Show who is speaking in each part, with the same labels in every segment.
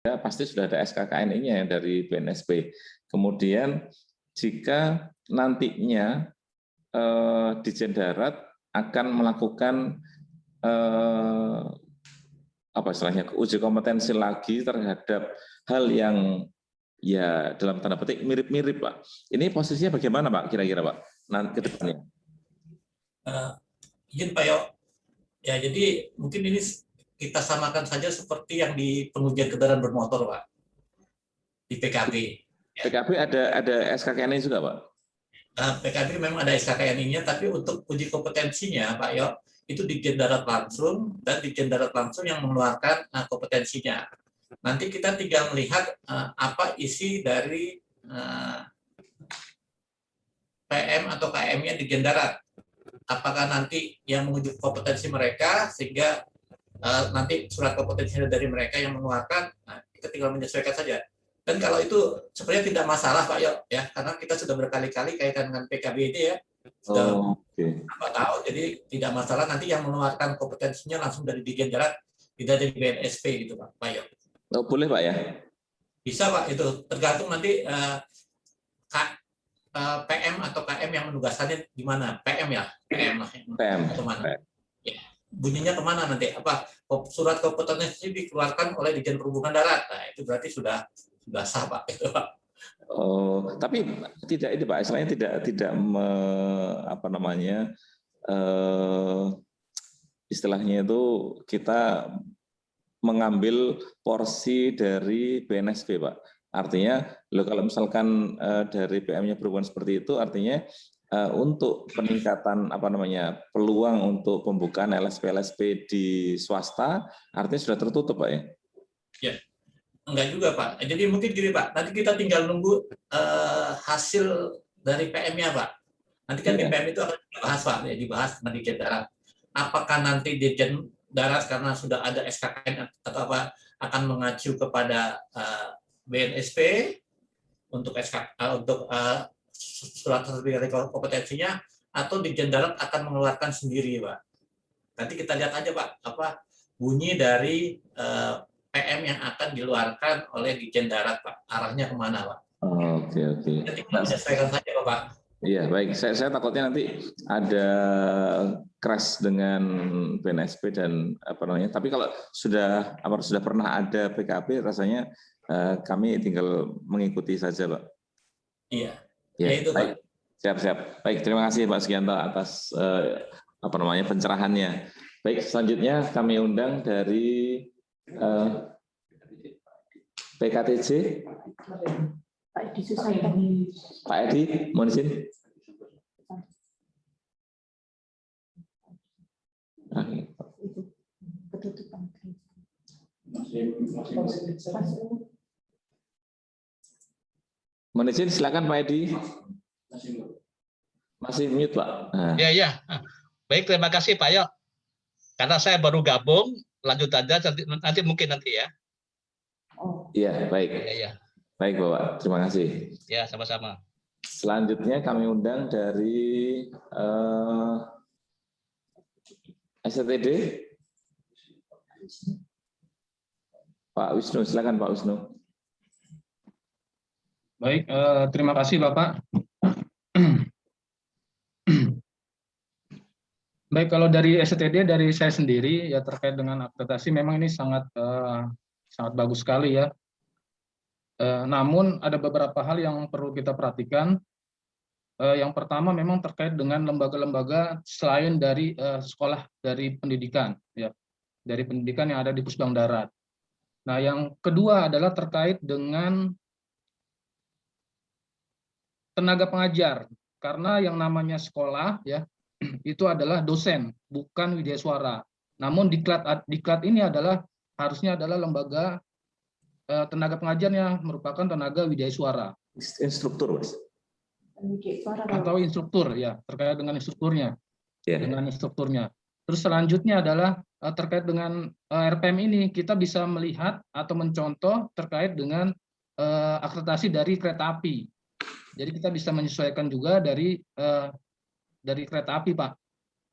Speaker 1: pasti sudah ada SKKNI-nya dari BNSP. Kemudian jika nantinya Ditjen Darat akan melakukan apa istilahnya uji kompetensi lagi terhadap hal yang ya dalam tanda petik mirip-mirip, Pak. Ini posisinya bagaimana, Pak? Kira-kira, Pak? Nanti ke depannya.
Speaker 2: Izin Pak Yo. Ya, jadi mungkin ini kita samakan saja seperti yang di pengujian kendaraan bermotor, Pak, di PKB.
Speaker 1: PKB ada SKKNI juga, Pak?
Speaker 2: PKB memang ada SKKNI-nya, tapi untuk uji kompetensinya, Pak Yo, itu Ditjen Darat langsung, dan Ditjen Darat langsung yang mengeluarkan kompetensinya. Nanti kita tinggal melihat apa isi dari PM atau KM-nya Ditjen Darat. Apakah nanti yang menguji kompetensi mereka, sehingga nanti surat kompetensi dari mereka yang mengeluarkan, kita tinggal menyesuaikan saja. Dan kalau itu sebenarnya tidak masalah, Pak Yo, ya, karena kita sudah berkali-kali kaitan dengan PKB ini ya, sudah berapa tahun, jadi tidak masalah nanti yang mengeluarkan kompetensinya langsung dari Ditjen Darat, tidak dari BNSP gitu, Pak Yo.
Speaker 1: Oh, boleh, Pak ya?
Speaker 2: Bisa, Pak, itu tergantung nanti PM atau KM yang menugaskannya di mana? PM ya, PM lah.
Speaker 1: PM.
Speaker 2: Kemana? Ya. Bunyinya kemana nanti? Apa surat kompetensi dikeluarkan oleh Ditjen Perhubungan Darat? Nah, itu berarti sudah sah, Pak. Itu, Pak.
Speaker 1: Oh, tapi tidak ini, Pak. Istilahnya tidak apa namanya? Istilahnya itu kita mengambil porsi dari BNSP, Pak. Artinya, kalau misalkan dari PM-nya berhubungan seperti itu, artinya untuk peningkatan apa namanya peluang untuk pembukaan LSP di swasta, artinya sudah tertutup, Pak ya?
Speaker 2: Ya, enggak juga, Pak. Jadi mungkin gini, Pak. Nanti kita tinggal nunggu hasil dari PM-nya, Pak. Nanti kan di PM itu akan dibahas, Pak, ya, dibahas dengan Ditjen Darat. Apakah nanti Ditjen Darat karena sudah ada SKKN atau apa akan mengacu kepada BNSP untuk surat sertifikat kompetensinya, atau Ditjen Darat akan mengeluarkan sendiri, Pak. Nanti kita lihat aja, Pak, apa bunyi dari PM yang akan dikeluarkan oleh Ditjen Darat, Pak. Arahnya kemana, Pak?
Speaker 1: Oke.
Speaker 2: Nanti kita menyesuaikan saja, Pak.
Speaker 1: Iya, baik. Saya takutnya nanti ada crash dengan BNSP dan apa namanya. Tapi kalau sudah pernah ada PKB, rasanya kami tinggal mengikuti saja, Pak.
Speaker 2: Iya.
Speaker 1: Ya,
Speaker 2: itu,
Speaker 1: baik. Pak. Siap. Baik, terima kasih Pak Sugianto atas pencerahannya. Baik, selanjutnya kami undang dari PKTJ.
Speaker 3: Pak Edi Susaikan.
Speaker 1: Pak Edi, mohon izin. Mohon izin, silakan Pak Edi. Masih mute, Pak.
Speaker 4: Nah. Ya. Baik, terima kasih Pak Yo. Karena saya baru gabung, lanjut aja nanti mungkin ya.
Speaker 1: Iya, baik.
Speaker 4: Ya.
Speaker 1: Baik, Bapak. Terima kasih.
Speaker 4: Ya, sama-sama.
Speaker 1: Selanjutnya kami undang dari STD. Pak Wisnu, silakan Pak Wisnu.
Speaker 5: Baik, terima kasih Bapak. Baik, kalau dari STD, dari saya sendiri ya terkait dengan akreditasi memang ini sangat bagus sekali ya. Namun ada beberapa hal yang perlu kita perhatikan. Yang pertama memang terkait dengan lembaga-lembaga selain dari sekolah dari pendidikan, ya, dari pendidikan yang ada di Pusbang Darat. Nah, yang kedua adalah terkait dengan tenaga pengajar, karena yang namanya sekolah ya itu adalah dosen, bukan widyaswara. Namun diklat ini harusnya adalah lembaga tenaga pengajarnya merupakan tenaga widyaswara.
Speaker 1: Instruktur, Mas.
Speaker 5: Atau instruktur ya, terkait dengan instrukturnya. Dengan instrukturnya. Terus selanjutnya adalah terkait dengan RPM ini kita bisa melihat atau mencontoh terkait dengan akreditasi dari kereta api. Jadi kita bisa menyesuaikan juga dari kereta api, Pak,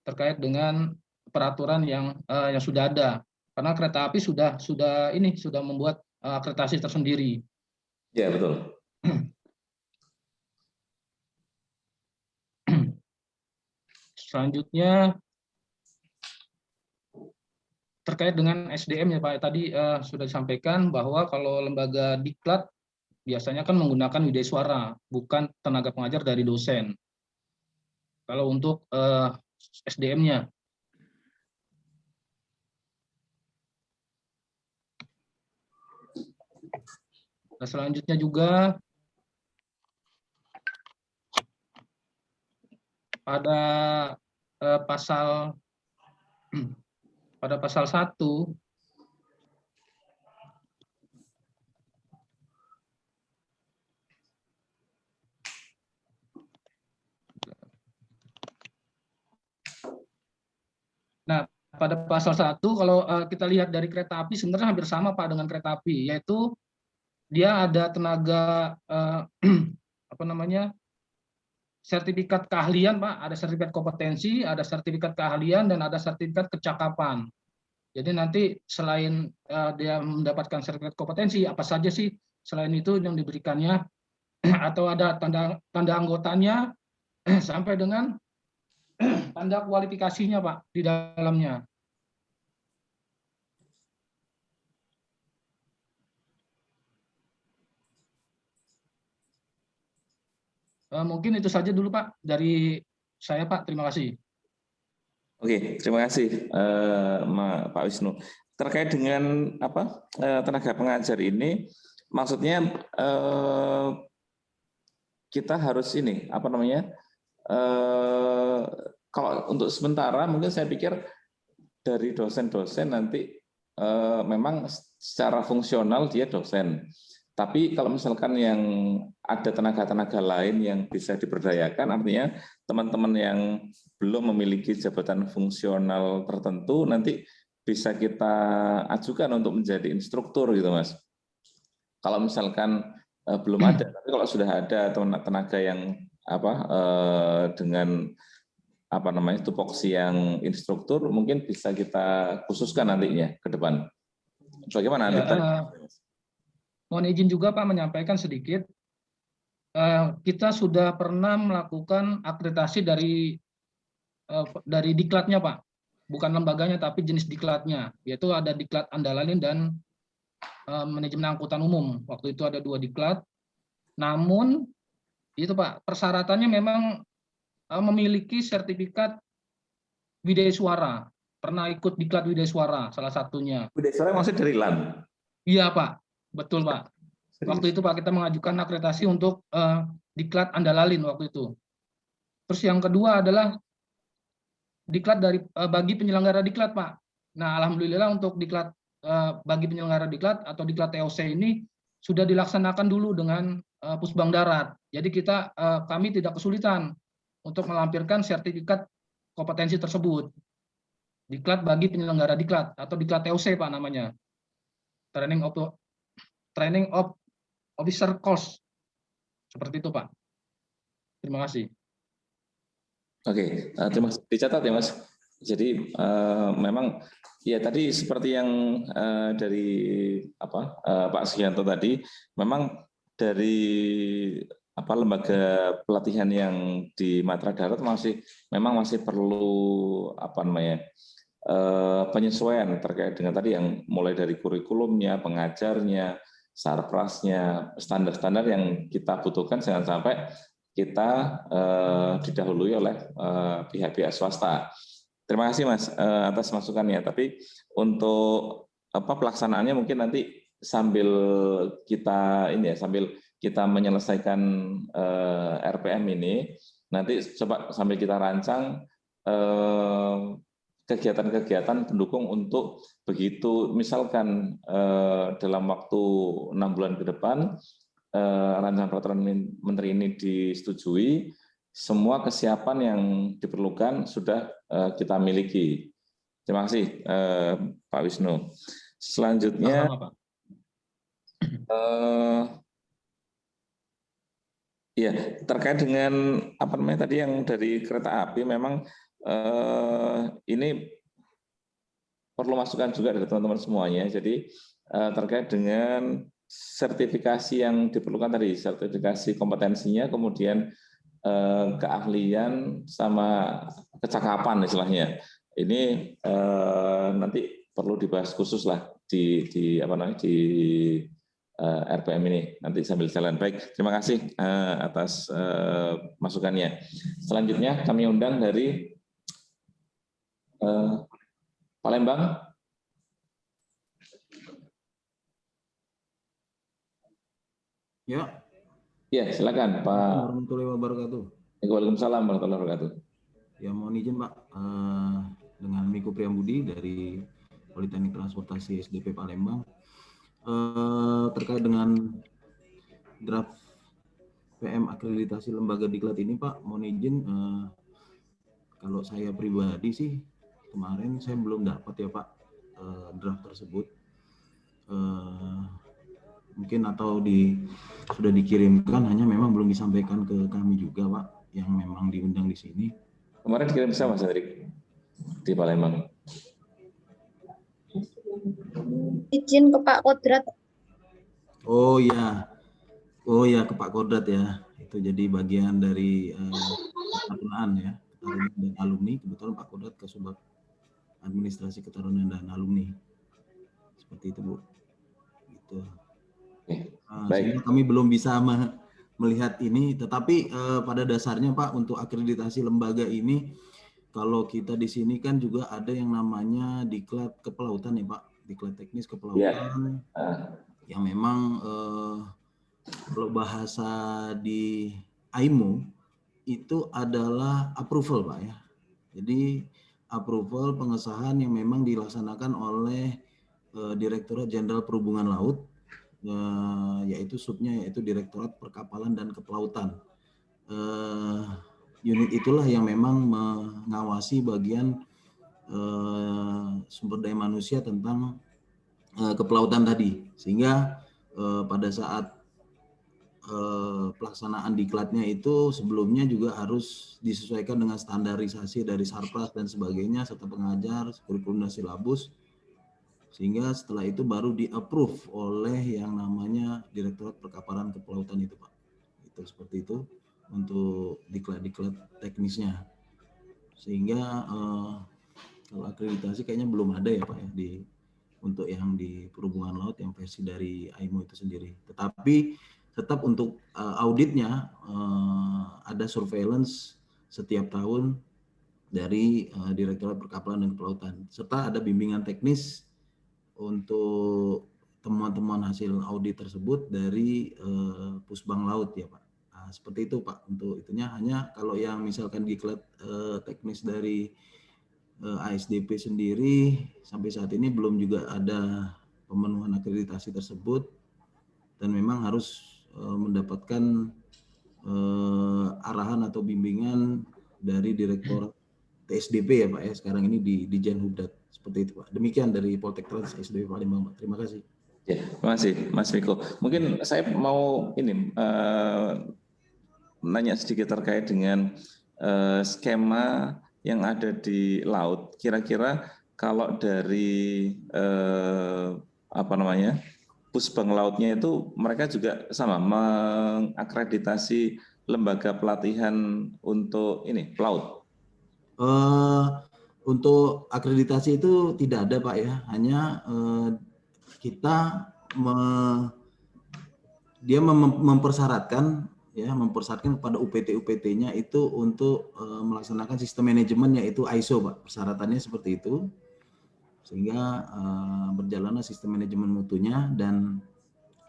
Speaker 5: terkait dengan peraturan yang sudah ada. Karena kereta api sudah membuat akreditasi tersendiri.
Speaker 1: Ya, betul.
Speaker 5: Selanjutnya terkait dengan SDM ya Pak, tadi sudah disampaikan bahwa kalau lembaga diklat biasanya kan menggunakan widesuara, bukan tenaga pengajar dari dosen. Kalau untuk SDM-nya. Nah, selanjutnya juga pada pasal 1 pada pasal 1 kalau kita lihat dari kereta api sebenarnya hampir sama Pak dengan kereta api, yaitu dia ada tenaga apa namanya, sertifikat keahlian Pak, ada sertifikat kompetensi, ada sertifikat keahlian, dan ada sertifikat kecakapan. Jadi nanti selain dia mendapatkan sertifikat kompetensi, apa saja sih selain itu yang diberikannya, atau ada tanda anggotanya sampai dengan tanda kualifikasinya Pak di dalamnya. Mungkin itu saja dulu Pak dari saya Pak, terima kasih.
Speaker 1: Oke, terima kasih Pak Wisnu. Terkait dengan apa tenaga pengajar ini, maksudnya kita harus ini apa namanya? Kalau untuk sementara mungkin saya pikir dari dosen-dosen nanti memang secara fungsional dia dosen. Tapi kalau misalkan yang ada tenaga-tenaga lain yang bisa diberdayakan, artinya teman-teman yang belum memiliki jabatan fungsional tertentu nanti bisa kita ajukan untuk menjadi instruktur gitu Mas. Kalau misalkan belum ada, tapi kalau sudah ada tenaga yang apa dengan apa namanya tupoksi yang instruktur, mungkin bisa kita khususkan nantinya ke depan. Bagaimana?
Speaker 5: Mohon izin juga Pak menyampaikan sedikit. Kita sudah pernah melakukan akreditasi dari diklatnya Pak, bukan lembaganya tapi jenis diklatnya, yaitu ada diklat Andalalin dan manajemen angkutan umum. Waktu itu ada 2 diklat. Namun itu Pak, persyaratannya memang memiliki sertifikat widesuara. Pernah ikut diklat widesuara salah satunya.
Speaker 1: Widesuara maksud dari LAN?
Speaker 5: Iya Pak, betul Pak. Waktu itu Pak kita mengajukan akreditasi untuk diklat Andalalin waktu itu. Terus yang kedua adalah diklat bagi penyelenggara diklat Pak. Nah alhamdulillah untuk diklat bagi penyelenggara diklat atau diklat TOC ini sudah dilaksanakan dulu dengan Pusbang Darat. Jadi kami tidak kesulitan untuk melampirkan sertifikat kompetensi tersebut. Diklat bagi penyelenggara diklat atau diklat TOC Pak namanya. Training of Officer Course. Seperti itu Pak. Terima kasih.
Speaker 1: Oke, terima kasih. Dicatat ya Mas. Jadi memang ya tadi seperti yang dari Pak Sugianto tadi, memang dari lembaga pelatihan yang di Matra Darat memang masih perlu penyesuaian terkait dengan tadi yang mulai dari kurikulumnya, pengajarnya, sarprasnya, standar-standar yang kita butuhkan jangan sampai kita didahului oleh pihak-pihak swasta. Terima kasih Mas atas masukannya. Tapi untuk pelaksanaannya mungkin nanti sambil kita menyelesaikan RPM ini, nanti coba sambil kita rancang kegiatan-kegiatan pendukung untuk begitu misalkan dalam waktu 6 bulan ke depan rancangan peraturan menteri ini disetujui, semua kesiapan yang diperlukan sudah kita miliki. Terima kasih Pak Wisnu. Selanjutnya ya terkait dengan tadi yang dari kereta api, memang ini perlu masukan juga dari teman-teman semuanya. Jadi terkait dengan sertifikasi yang diperlukan tadi, sertifikasi kompetensinya, kemudian keahlian sama kecakapan istilahnya. Ini nanti perlu dibahas khusus lah di RPM ini nanti sambil jalan. Baik, terima kasih atas masukannya. Selanjutnya kami undang dari Palembang.
Speaker 6: Ya.
Speaker 1: Ya, silakan Pak.
Speaker 6: Warahmatullahi wabarakatuh.
Speaker 1: Waalaikumsalam warahmatullahi wabarakatuh.
Speaker 6: Ya, mohon izin Pak, dengan Miko Priambudi dari Politeknik Transportasi SDP Palembang, terkait dengan draft PM akreditasi lembaga diklat ini Pak, mohon izin, kalau saya pribadi sih kemarin saya belum dapat ya Pak draft tersebut. Mungkin atau sudah dikirimkan, hanya memang belum disampaikan ke kami juga Pak, yang memang diundang di sini.
Speaker 1: Kemarin dikirim sama Mas Hendrik di Palembang.
Speaker 7: Izin ke Pak Kodrat.
Speaker 6: Oh ya ke Pak Kodrat ya. Itu jadi bagian dari ketarunaan ya, ketarunaan dan alumni. Kebetulan Pak Kodrat Kasubag Administrasi Ketarunaan dan Alumni. Seperti itu Bu. Gitu. Sehingga kami belum bisa melihat ini, tetapi pada dasarnya Pak, untuk akreditasi lembaga ini, kalau kita di sini kan juga ada yang namanya diklat kepelautan ya Pak, diklat teknis kepelautan, yang memang kalau bahasa di AIMO itu adalah approval Pak ya. Jadi approval pengesahan yang memang dilaksanakan oleh Direktorat Jenderal Perhubungan Laut, yaitu subnya yaitu Direktorat Perkapalan dan Kepelautan. Unit itulah yang memang mengawasi bagian sumber daya manusia tentang kepelautan tadi, sehingga pada saat pelaksanaan diklatnya itu sebelumnya juga harus disesuaikan dengan standarisasi dari Sarpras dan sebagainya, serta pengajar, kurikulum dan silabus, sehingga setelah itu baru di-approve oleh yang namanya Direktorat Perkapalan Kepelautan itu Pak. Itu seperti itu untuk diklat-diklat teknisnya. Sehingga kalau akreditasi kayaknya belum ada ya Pak ya untuk yang di perhubungan laut yang versi dari AIMO itu sendiri. Tetapi tetap untuk auditnya ada surveillance setiap tahun dari Direktorat Perkapalan dan Kepelautan, serta ada bimbingan teknis untuk temuan-temuan hasil audit tersebut dari Pusbang Laut ya Pak. Nah, seperti itu Pak untuk itunya. Hanya kalau yang misalkan diklat teknis dari ASDP sendiri sampai saat ini belum juga ada pemenuhan akreditasi tersebut, dan memang harus mendapatkan arahan atau bimbingan dari Direktorat TSDP ya Pak ya, sekarang ini di Jenhubdat. Seperti itu Pak. Demikian dari Poltek Trans SDP Palembang Pak. Terima kasih.
Speaker 1: Ya, terima kasih Mas Miko. Mungkin saya mau ini nanya sedikit terkait dengan skema yang ada di laut. Kira-kira kalau dari Pusbang Lautnya itu mereka juga sama mengakreditasi lembaga pelatihan untuk ini pelaut.
Speaker 6: Untuk akreditasi itu tidak ada Pak ya, hanya kita dia mempersyaratkan kepada UPT-UPT-nya itu untuk melaksanakan sistem manajemen yaitu ISO Pak, persyaratannya seperti itu, sehingga berjalanlah sistem manajemen mutunya, dan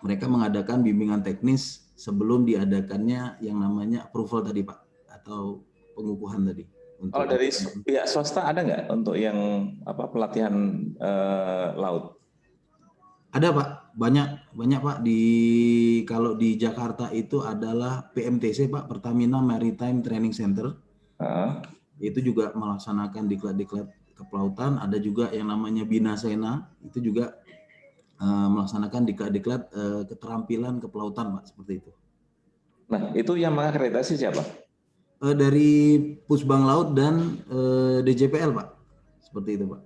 Speaker 6: mereka mengadakan bimbingan teknis sebelum diadakannya yang namanya approval tadi Pak, atau pengukuhan tadi.
Speaker 1: Kalau dari pihak swasta ada nggak untuk yang pelatihan laut?
Speaker 6: Ada Pak, banyak Pak. Kalau di Jakarta itu adalah PMTC Pak, Pertamina Maritime Training Center. Itu juga melaksanakan diklat-diklat kepelautan. Ada juga yang namanya Binasena, itu juga melaksanakan diklat-diklat keterampilan kepelautan Pak, seperti itu.
Speaker 1: Nah, itu yang mengakreditasi siapa?
Speaker 6: Dari Pusbang Laut dan DJPL Pak, seperti itu Pak.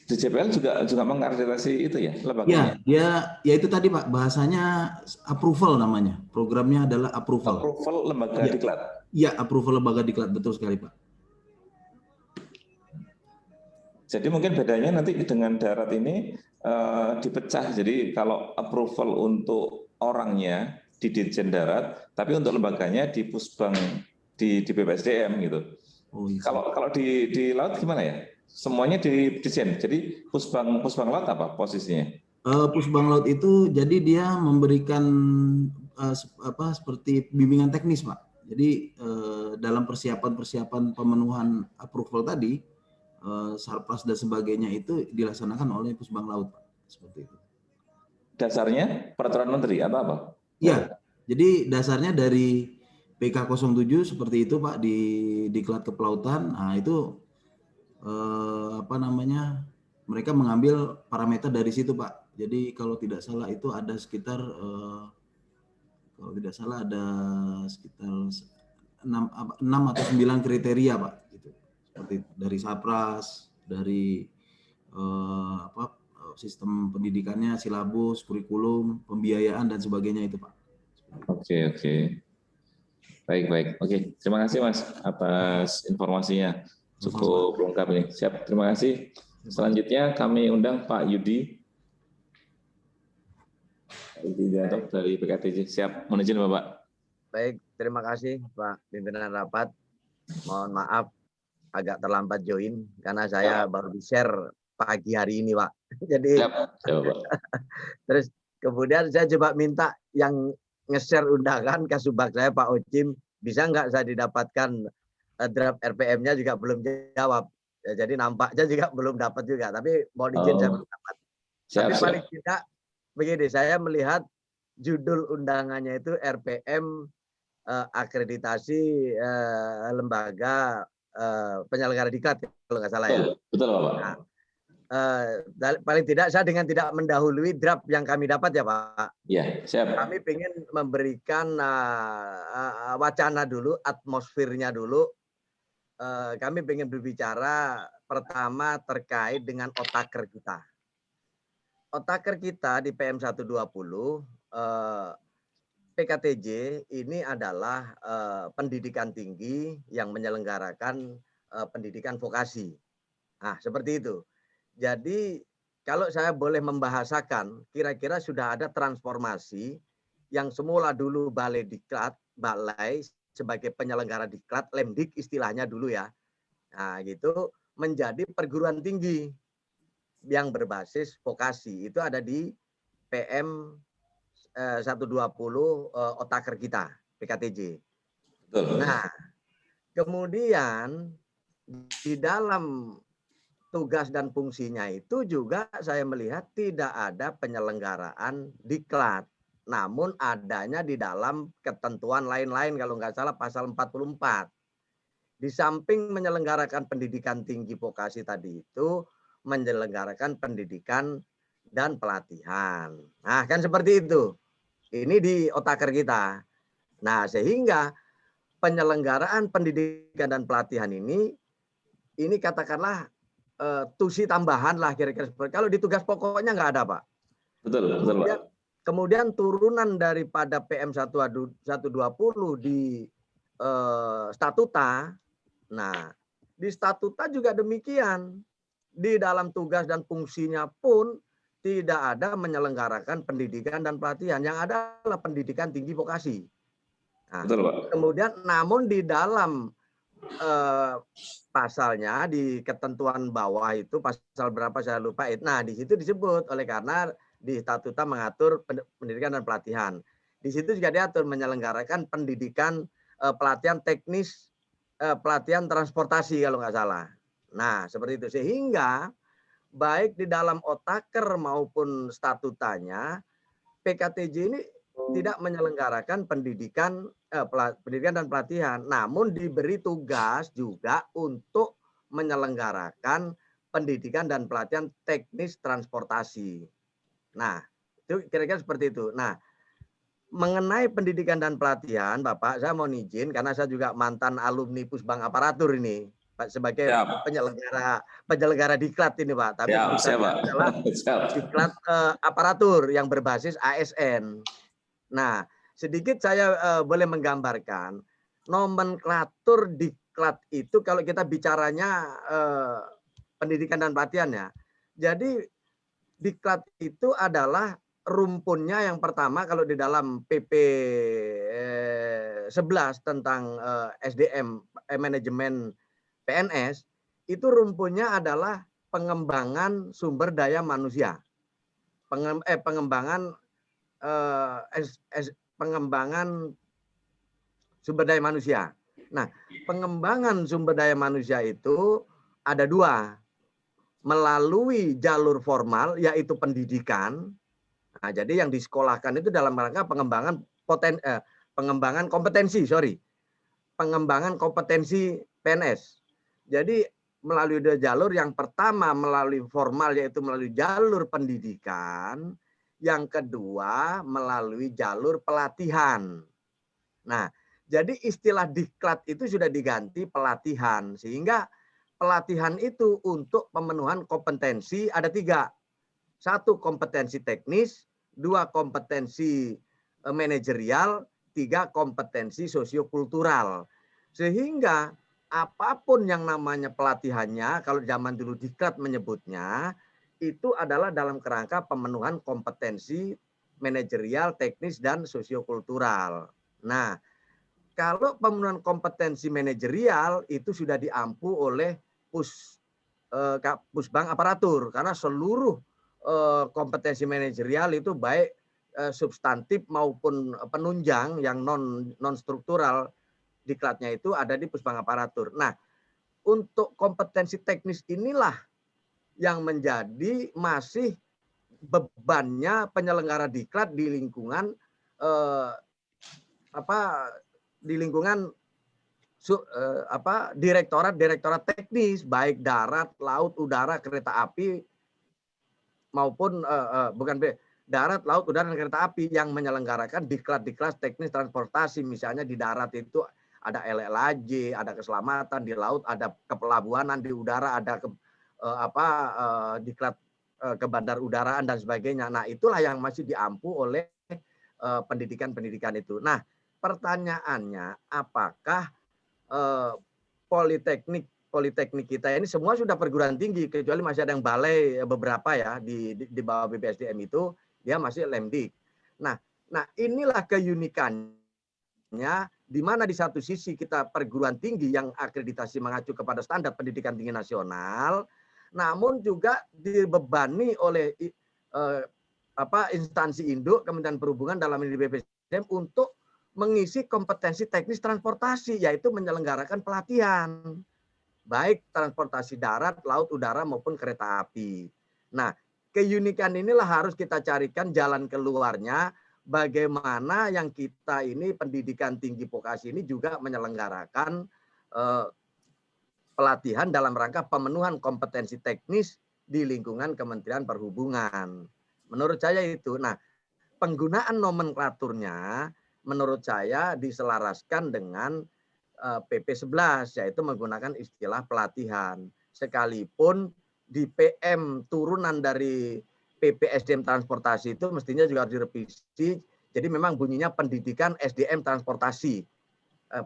Speaker 1: DJPL juga mengakreditasi itu ya
Speaker 6: Ya,
Speaker 1: lembaganya?
Speaker 6: ya itu tadi Pak, bahasanya approval namanya. Programnya adalah approval.
Speaker 1: Approval lembaga
Speaker 6: Ya.
Speaker 1: diklat.
Speaker 6: Ya, approval lembaga diklat, betul sekali Pak.
Speaker 1: Jadi mungkin bedanya nanti dengan darat ini dipecah. Jadi kalau approval untuk orangnya di Ditjen Darat, tapi untuk lembaganya di Pusbang di BPSDM gitu.
Speaker 6: Oh, iya.
Speaker 1: Kalau di laut gimana ya? Semuanya di Ditjen. Jadi Pusbang laut apa posisinya?
Speaker 6: Pusbang Laut itu jadi dia memberikan seperti bimbingan teknis Pak. Jadi dalam persiapan pemenuhan approval tadi, Sarpras dan sebagainya itu dilaksanakan oleh Pusbang Laut Pak. Seperti itu.
Speaker 1: Dasarnya peraturan menteri atau apa?
Speaker 6: Iya. Jadi dasarnya dari PK 07 seperti itu Pak di Diklat Kepelautan. Nah itu mereka mengambil parameter dari situ Pak. Jadi kalau tidak salah itu ada sekitar ada sekitar 6 atau 9 kriteria Pak. Gitu. Seperti dari Sarpras, dari sistem pendidikannya, silabus, kurikulum, pembiayaan dan sebagainya itu Pak.
Speaker 1: Oke. Baik. Oke, terima kasih Mas atas informasinya. Cukup lengkap ini. Siap, terima kasih. Selanjutnya kami undang Pak Yudi. Dari PKTJ. Siap, mohon izin Bapak.
Speaker 8: Baik, terima kasih Pak Pimpinan Rapat. Mohon maaf agak terlambat join karena saya baru di-share pagi hari ini Pak. Jadi
Speaker 1: siap, Pak.
Speaker 8: Terus kemudian saya coba minta yang nge-share undangan ke Subak saya Pak Ocim, bisa nggak saya didapatkan draft RPM-nya juga belum jawab. Ya, jadi nampaknya juga belum dapat juga, tapi mohon izin saya belum dapat. Tapi paling tidak begini, saya melihat judul undangannya itu RPM akreditasi lembaga penyelenggara diklat kalau nggak salah ya.
Speaker 1: Betul Pak.
Speaker 8: Nah, paling tidak saya dengan tidak mendahului draft yang kami dapat ya Pak.
Speaker 1: Iya, siap.
Speaker 8: Kami ingin memberikan wacana dulu, atmosfernya dulu. Kami ingin berbicara pertama terkait dengan otaker kita. Otaker kita di PM 120 PKTJ ini adalah pendidikan tinggi yang menyelenggarakan pendidikan vokasi. Nah, seperti itu. Jadi kalau saya boleh membahasakan, kira-kira sudah ada transformasi yang semula dulu balai sebagai penyelenggara diklat, Lemdik istilahnya dulu ya. Nah, gitu menjadi perguruan tinggi yang berbasis vokasi. Itu ada di PM 120 otaker kita, PKTJ.
Speaker 1: Betul.
Speaker 8: Nah, kemudian di dalam tugas dan fungsinya itu juga saya melihat tidak ada penyelenggaraan diklat. Namun adanya di dalam ketentuan lain-lain kalau nggak salah pasal 44. Di samping menyelenggarakan pendidikan tinggi vokasi tadi itu, menyelenggarakan pendidikan dan pelatihan. Nah kan seperti itu. Ini di otaker kita. Nah sehingga penyelenggaraan pendidikan dan pelatihan ini katakanlah tusi tambahan lah kira-kira seperti. Kalau di tugas pokoknya nggak ada Pak.
Speaker 1: Betul Pak.
Speaker 8: Kemudian turunan daripada PM 120 di statuta. Nah, di statuta juga demikian. Di dalam tugas dan fungsinya pun tidak ada menyelenggarakan pendidikan dan pelatihan. Yang ada adalah pendidikan tinggi vokasi. Nah,
Speaker 1: betul Pak.
Speaker 8: Kemudian namun di dalam pasalnya di ketentuan bawah itu pasal berapa saya lupa. Nah, di situ disebut oleh karena di statuta mengatur pendidikan dan pelatihan. Di situ juga diatur menyelenggarakan pendidikan pelatihan teknis, pelatihan transportasi kalau nggak salah. Nah, seperti itu. Sehingga baik di dalam otaker maupun statutanya, PKTJ ini tidak menyelenggarakan pendidikan dan pelatihan. Namun diberi tugas juga untuk menyelenggarakan pendidikan dan pelatihan teknis transportasi. Nah, itu kira-kira seperti itu. Nah, mengenai pendidikan dan pelatihan, Bapak, saya mau izin karena saya juga mantan alumni Pusbang Aparatur ini, Pak, sebagai
Speaker 1: Siap.
Speaker 8: penyelenggara diklat ini Pak, tapi
Speaker 1: Siap,
Speaker 8: bukan
Speaker 1: Pak.
Speaker 8: adalah diklat aparatur yang berbasis ASN. Nah, sedikit saya boleh menggambarkan nomenklatur diklat itu kalau kita bicaranya pendidikan dan pelatihan ya. Jadi diklat itu adalah rumpunnya yang pertama kalau di dalam PP 11 tentang SDM manajemen PNS itu rumpunnya adalah pengembangan sumber daya manusia. Pengembangan sumber daya manusia. Nah, pengembangan sumber daya manusia itu ada dua. Melalui jalur formal, yaitu pendidikan. Nah, jadi yang disekolahkan itu dalam rangka pengembangan kompetensi PNS. Jadi melalui dua jalur, yang pertama melalui formal, yaitu melalui jalur pendidikan. Yang kedua melalui jalur pelatihan. Nah, jadi istilah diklat itu sudah diganti pelatihan, sehingga pelatihan itu untuk pemenuhan kompetensi ada 3. 1 kompetensi teknis, 2 kompetensi manajerial, 3 kompetensi sosiokultural. Sehingga apapun yang namanya pelatihannya, kalau zaman dulu diklat menyebutnya, itu adalah dalam kerangka pemenuhan kompetensi manajerial, teknis, dan sosiokultural. Nah, kalau pemenuhan kompetensi manajerial itu sudah diampu oleh Pusbang aparatur, karena seluruh kompetensi manajerial itu baik substantif maupun penunjang yang non struktural diklatnya itu ada di Pusbang aparatur. Nah, untuk kompetensi teknis inilah yang menjadi masih bebannya penyelenggara diklat di lingkungan direktorat teknis, baik darat, laut, udara, kereta api maupun darat, laut, udara, dan kereta api yang menyelenggarakan diklat teknis transportasi. Misalnya di darat itu ada LLAJ, ada keselamatan, di laut ada kepelabuhanan, di udara ada diklat ke udaraan dan sebagainya. Nah, itulah yang masih diampu oleh pendidikan itu. Nah, pertanyaannya, apakah politeknik kita ini semua sudah perguruan tinggi, kecuali masih ada yang balai beberapa ya di bawah BPSDM itu dia masih Lemdik. Nah inilah keunikannya, di mana di satu sisi kita perguruan tinggi yang akreditasi mengacu kepada standar pendidikan tinggi nasional, namun juga dibebani oleh instansi induk Kementerian Perhubungan dalam ini BPSDM untuk mengisi kompetensi teknis transportasi, yaitu menyelenggarakan pelatihan, baik transportasi darat, laut, udara, maupun kereta api. Nah, keunikan inilah harus kita carikan jalan keluarnya, bagaimana yang kita ini pendidikan tinggi vokasi ini juga menyelenggarakan pelatihan dalam rangka pemenuhan kompetensi teknis di lingkungan Kementerian Perhubungan. Menurut saya itu. Nah, penggunaan nomenklaturnya menurut saya diselaraskan dengan PP 11, yaitu menggunakan istilah pelatihan. Sekalipun di PM turunan dari PP SDM transportasi itu mestinya juga harus direvisi. Jadi memang bunyinya pendidikan SDM transportasi.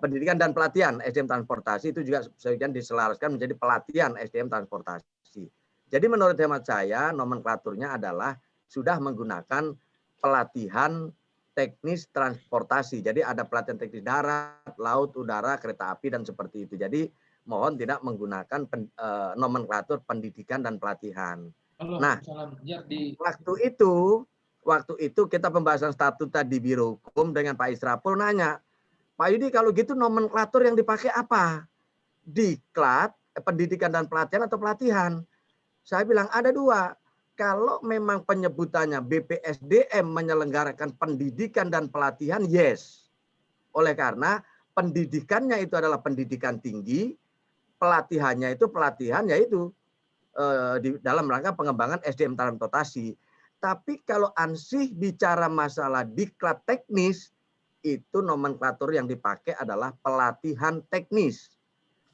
Speaker 8: Pendidikan dan pelatihan SDM transportasi itu juga sebagian diselaraskan menjadi pelatihan SDM transportasi. Jadi menurut hemat saya nomenklaturnya adalah sudah menggunakan pelatihan teknis transportasi. Jadi ada pelatihan teknis darat, laut, udara, kereta api, dan seperti itu. Jadi mohon tidak menggunakan nomenklatur pendidikan dan pelatihan. Nah, waktu itu kita pembahasan statuta di Biro Hukum dengan Pak Israpul nanya, Pak Yudi kalau gitu nomenklatur yang dipakai apa? Diklat, pendidikan dan pelatihan atau pelatihan? Saya bilang ada 2. Kalau memang penyebutannya BPSDM menyelenggarakan pendidikan dan pelatihan, yes. Oleh karena pendidikannya itu adalah pendidikan tinggi, pelatihannya itu pelatihan yaitu di dalam rangka pengembangan SDM transportasi. Tapi kalau ansih bicara masalah diklat teknis, itu nomenklatur yang dipakai adalah pelatihan teknis.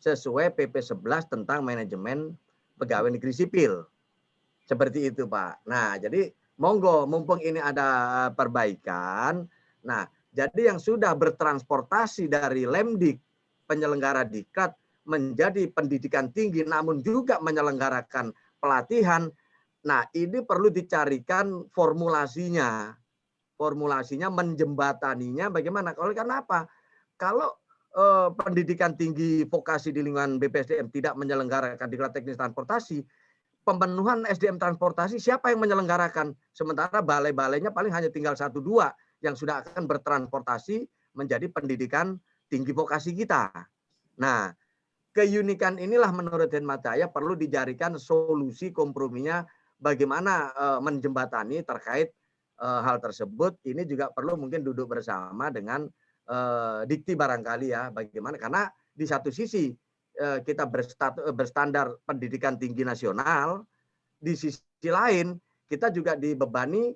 Speaker 8: sesuai PP 11 tentang manajemen pegawai negeri sipil. Seperti itu, Pak. Nah, jadi monggo mumpung ini ada perbaikan. Nah, jadi yang sudah bertransportasi dari Lemdik penyelenggara Diklat menjadi pendidikan tinggi namun juga menyelenggarakan pelatihan. Nah, ini perlu dicarikan formulasinya. Formulasinya menjembataninya bagaimana? Karena apa? Kalau pendidikan tinggi vokasi di lingkungan BPSDM tidak menyelenggarakan Diklat teknis transportasi, pemenuhan SDM transportasi siapa yang menyelenggarakan? Sementara balai-balainya paling hanya tinggal 1-2 yang sudah akan bertransportasi menjadi pendidikan tinggi vokasi kita. Nah, keunikan inilah menurut hemat saya perlu dicarikan solusi komprominya bagaimana menjembatani terkait hal tersebut. Ini juga perlu mungkin duduk bersama dengan Dikti barangkali ya, bagaimana, karena di satu sisi kita berstandar pendidikan tinggi nasional, di sisi lain kita juga dibebani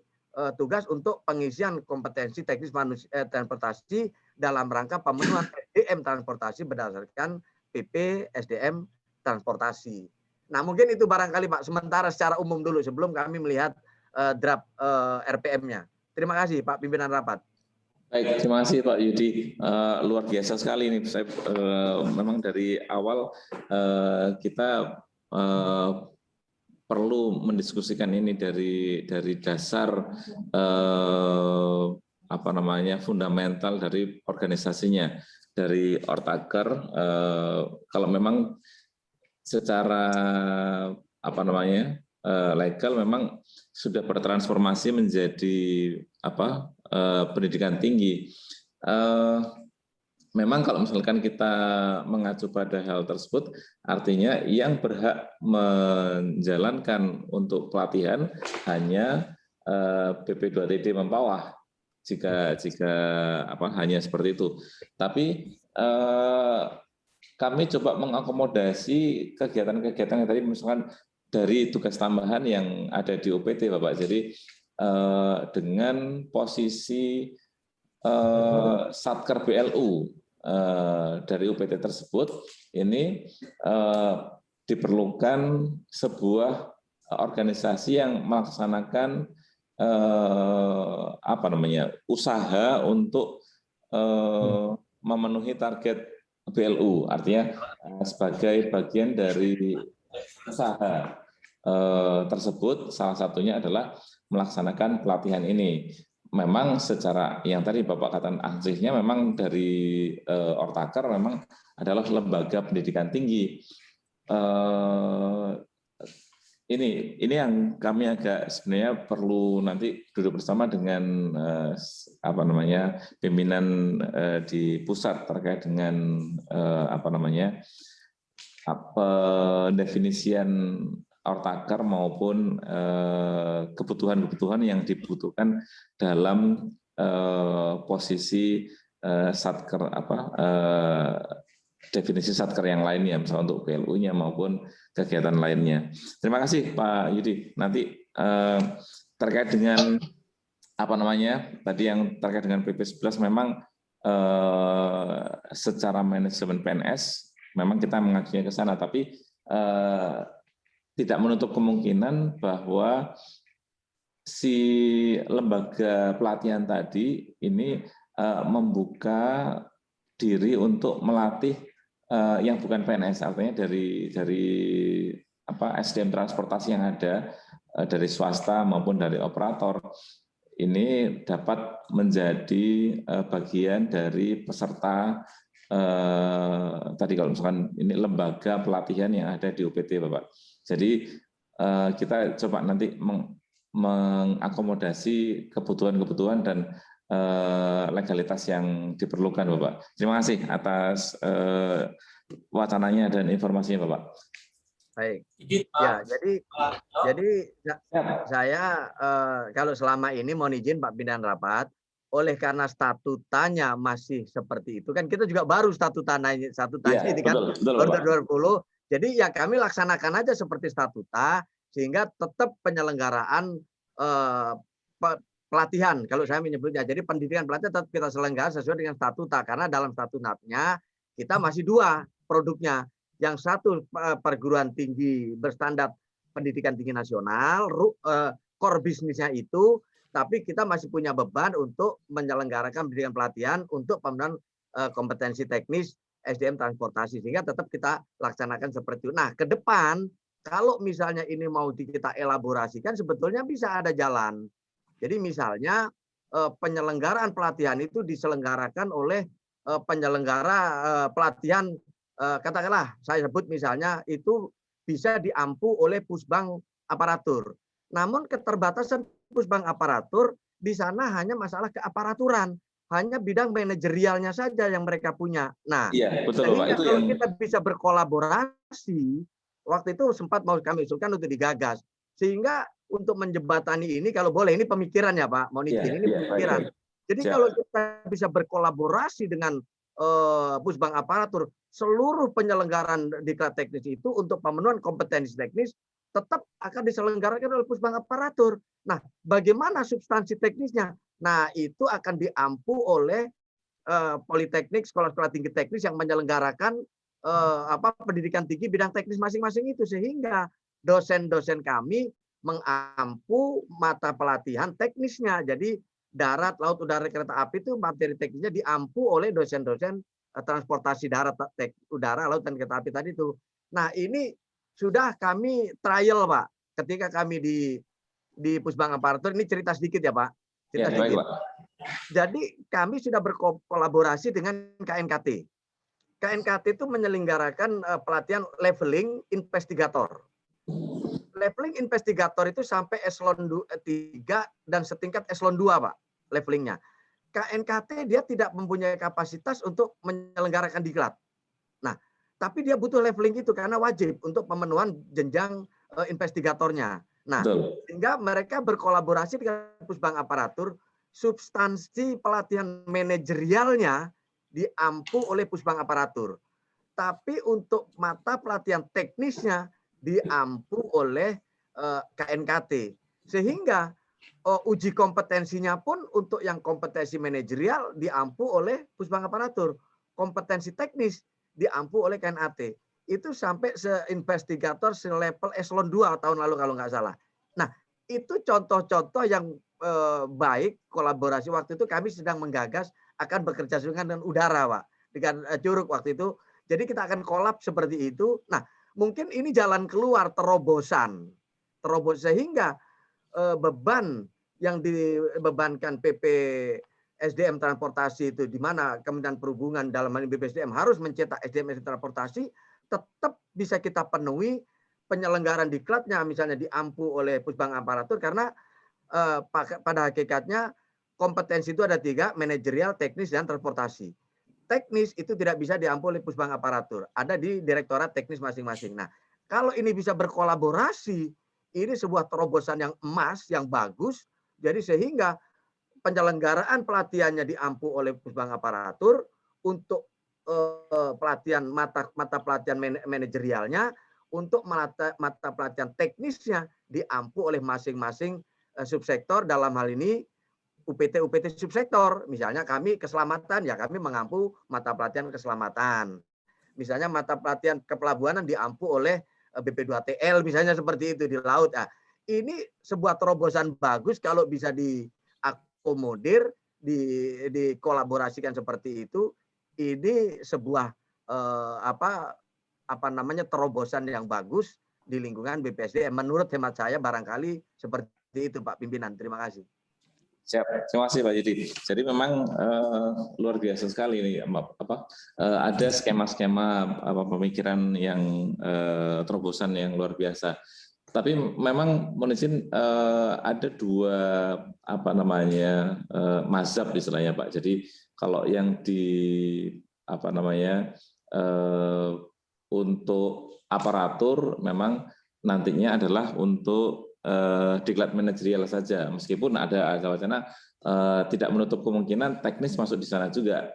Speaker 8: tugas untuk pengisian kompetensi teknis transportasi dalam rangka pemenuhan SDM transportasi berdasarkan PP SDM transportasi. Nah, mungkin itu barangkali Pak sementara secara umum dulu sebelum kami melihat draft RPM-nya. Terima kasih Pak Pimpinan Rapat.
Speaker 1: Baik, terima kasih Pak Yudi. Luar biasa sekali ini. Saya memang dari awal kita perlu mendiskusikan ini dari dasar fundamental dari organisasinya, dari Ortaker. Kalau memang secara legal memang sudah bertransformasi menjadi pendidikan tinggi. Memang kalau misalkan kita mengacu pada hal tersebut, artinya yang berhak menjalankan untuk pelatihan hanya BP2TD Mempawah, jika hanya seperti itu. Tapi kami coba mengakomodasi kegiatan-kegiatan yang tadi misalkan dari tugas tambahan yang ada di UPT, Bapak. Jadi dengan posisi Satker BLU dari UPT tersebut, ini diperlukan sebuah organisasi yang melaksanakan usaha untuk memenuhi target BLU, artinya sebagai bagian dari usaha tersebut, salah satunya adalah melaksanakan pelatihan ini. Memang secara yang tadi Bapak katakan aslinya memang dari Ortaker memang adalah lembaga pendidikan tinggi. Ini yang kami agak sebenarnya perlu nanti duduk bersama dengan pimpinan di pusat terkait dengan pendefinisian Ortaker maupun kebutuhan-kebutuhan yang dibutuhkan dalam posisi satker definisi satker yang lainnya, misalnya untuk PLU-nya maupun kegiatan lainnya. Terima kasih Pak Yudi. Nanti terkait dengan tadi yang terkait dengan PP 11 memang secara manajemen PNS memang kita mengajunya ke sana, tapi tidak menutup kemungkinan bahwa si lembaga pelatihan tadi ini membuka diri untuk melatih yang bukan PNS, artinya dari SDM transportasi yang ada dari swasta maupun dari operator, ini dapat menjadi bagian dari peserta tadi kalau misalkan ini lembaga pelatihan yang ada di UPT, Bapak. Jadi kita coba nanti mengakomodasi kebutuhan-kebutuhan dan legalitas yang diperlukan, Bapak. Terima kasih atas wacananya dan informasinya, Bapak.
Speaker 8: Baik. Ya, jadi saya kalau selama ini mohon izin Pak Pimpinan Rapat, oleh karena statutanya masih seperti itu kan, kita juga baru statutanya ini kan baru 2020. Jadi ya kami laksanakan aja seperti statuta sehingga tetap penyelenggaraan pelatihan kalau saya menyebutnya. Jadi pendidikan pelatihan tetap kita selenggarakan sesuai dengan statuta karena dalam statutanya kita masih 2 produknya, yang satu perguruan tinggi berstandar pendidikan tinggi nasional, core bisnisnya itu, tapi kita masih punya beban untuk menyelenggarakan pendidikan pelatihan untuk pemenuhan kompetensi teknis SDM transportasi, sehingga tetap kita laksanakan seperti itu. Nah, ke depan kalau misalnya ini mau kita elaborasikan, sebetulnya bisa ada jalan. Jadi misalnya penyelenggaraan pelatihan itu diselenggarakan oleh penyelenggara pelatihan, katakanlah saya sebut misalnya itu bisa diampu oleh Pusbang Aparatur. Namun keterbatasan Pusbang Aparatur di sana hanya masalah keaparaturan, hanya bidang manajerialnya saja yang mereka punya. Nah,
Speaker 1: iya, betul, Pak. Itu
Speaker 8: kalau
Speaker 1: yang
Speaker 8: kita bisa berkolaborasi, waktu itu sempat mau kami usulkan untuk digagas, sehingga untuk menjembatani ini, kalau boleh, ini pemikiran ya Pak, mohon izin, ini pemikiran. Jadi kalau kita bisa berkolaborasi dengan Pusbang Aparatur, seluruh penyelenggaraan diklat teknis itu untuk pemenuhan kompetensi teknis tetap akan diselenggarakan oleh Pusbang Aparatur. Nah, bagaimana substansi teknisnya? Nah, itu akan diampu oleh politeknik, sekolah-sekolah tinggi teknis yang menyelenggarakan pendidikan tinggi bidang teknis masing-masing itu, sehingga dosen-dosen kami mengampu mata pelatihan teknisnya. Jadi darat, laut, udara, kereta api itu materi teknisnya diampu oleh dosen-dosen transportasi darat, udara, laut, dan kereta api tadi itu. Nah, ini sudah kami trial, Pak. Ketika kami di Pusbang Aparatur, ini cerita sedikit ya, Pak. Cerita sedikit. Pak. Jadi kami sudah berkolaborasi dengan KNKT. KNKT itu menyelenggarakan pelatihan leveling investigator. Leveling investigator itu sampai eselon 3 dan setingkat eselon 2, Pak, levelingnya. KNKT dia tidak mempunyai kapasitas untuk menyelenggarakan diklat. Nah, tapi dia butuh leveling itu karena wajib untuk pemenuhan jenjang investigatornya. Nah, sehingga mereka berkolaborasi dengan Pusbang Aparatur, substansi pelatihan manajerialnya diampu oleh Pusbang Aparatur. Tapi untuk mata pelatihan teknisnya diampu oleh KNKT. Sehingga uji kompetensinya pun untuk yang kompetensi manajerial diampu oleh Pusbang Aparatur. Kompetensi teknis diampu oleh KNKT. Itu sampai se-investigator se-level eselon 2 tahun lalu kalau nggak salah. Nah, itu contoh-contoh yang baik kolaborasi. Waktu itu kami sedang menggagas akan bekerja sama dengan udara, Pak. Dengan Curug waktu itu. Jadi kita akan kolab seperti itu. Nah, mungkin ini jalan keluar terobosan. Sehingga beban yang dibebankan PP SDM transportasi itu, di mana Kementerian Perhubungan dalam hal ini BPSDM harus mencetak SDM transportasi, tetap bisa kita penuhi penyelenggaraan diklatnya misalnya diampu oleh Pusbang Aparatur, karena pada hakikatnya kompetensi itu ada 3, manajerial, teknis, dan transportasi. Teknis itu tidak bisa diampu oleh Pusbang Aparatur, ada di direktorat teknis masing-masing. Nah, kalau ini bisa berkolaborasi, ini sebuah terobosan yang emas, yang bagus, jadi sehingga penyelenggaraan pelatihannya diampu oleh Pusbang Aparatur, untuk pelatihan mata pelatihan manajerialnya, untuk mata pelatihan teknisnya diampu oleh masing-masing subsektor, dalam hal ini UPT subsektor. Misalnya kami keselamatan, ya kami mengampu mata pelatihan keselamatan. Misalnya mata pelatihan kepelabuhanan diampu oleh BP2TL, misalnya seperti itu di laut. Nah, ini sebuah terobosan bagus kalau bisa diakomodir, dikolaborasikan seperti itu. Ini sebuah terobosan yang bagus di lingkungan BPSDM. Menurut hemat saya barangkali seperti itu, Pak Pimpinan. Terima kasih.
Speaker 1: Siap, terima kasih Pak Yudi. Jadi memang luar biasa sekali ini, ada skema-skema pemikiran yang terobosan yang luar biasa. Tapi memang mohon izin ada 2 mazhab istilahnya Pak. Jadi kalau yang untuk aparatur memang nantinya adalah untuk diklat manajerial saja, meskipun ada wacana tidak menutup kemungkinan teknis masuk di sana juga.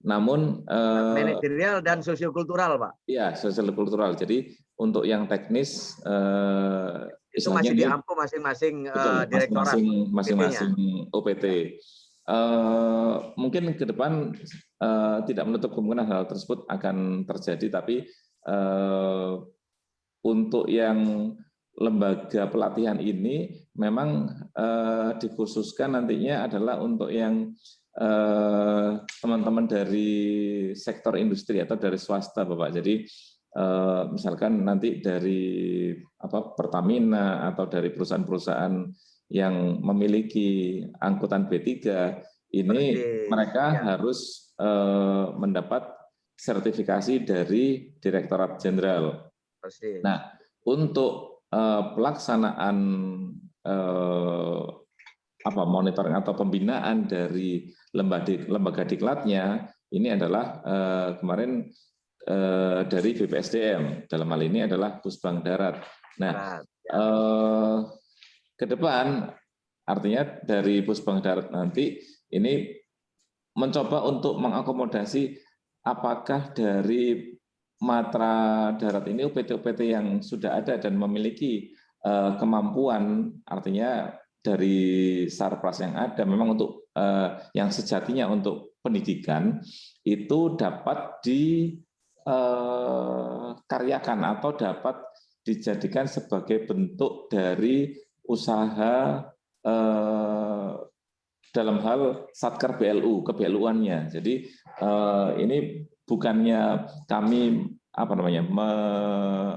Speaker 1: Namun
Speaker 8: manajerial dan sosiokultural, Pak.
Speaker 1: Iya, sosiokultural. Jadi untuk yang teknis
Speaker 8: itu masih diampu masing-masing direktorat,
Speaker 1: masing-masing OPT. Mungkin ke depan tidak menutup kemungkinan hal tersebut akan terjadi, tapi untuk yang lembaga pelatihan ini memang dikhususkan nantinya adalah untuk yang teman-teman dari sektor industri atau dari swasta, Bapak. Jadi misalkan nanti dari Pertamina atau dari perusahaan-perusahaan yang memiliki angkutan B3 ini mereka harus mendapat sertifikasi dari Direktorat Jenderal. Nah, untuk pelaksanaan monitoring atau pembinaan dari lembaga diklatnya ini adalah kemarin dari BPSDM, dalam hal ini adalah Pusbang Darat. Nah, ke depan artinya dari Pusbang Darat nanti ini mencoba untuk mengakomodasi apakah dari matra darat ini UPT-UPT yang sudah ada dan memiliki kemampuan, artinya dari Sarpras yang ada memang untuk yang sejatinya untuk pendidikan itu dapat dikaryakan atau dapat dijadikan sebagai bentuk dari usaha dalam hal Satker BLU, ke-BLU-annya. Jadi ini bukannya kami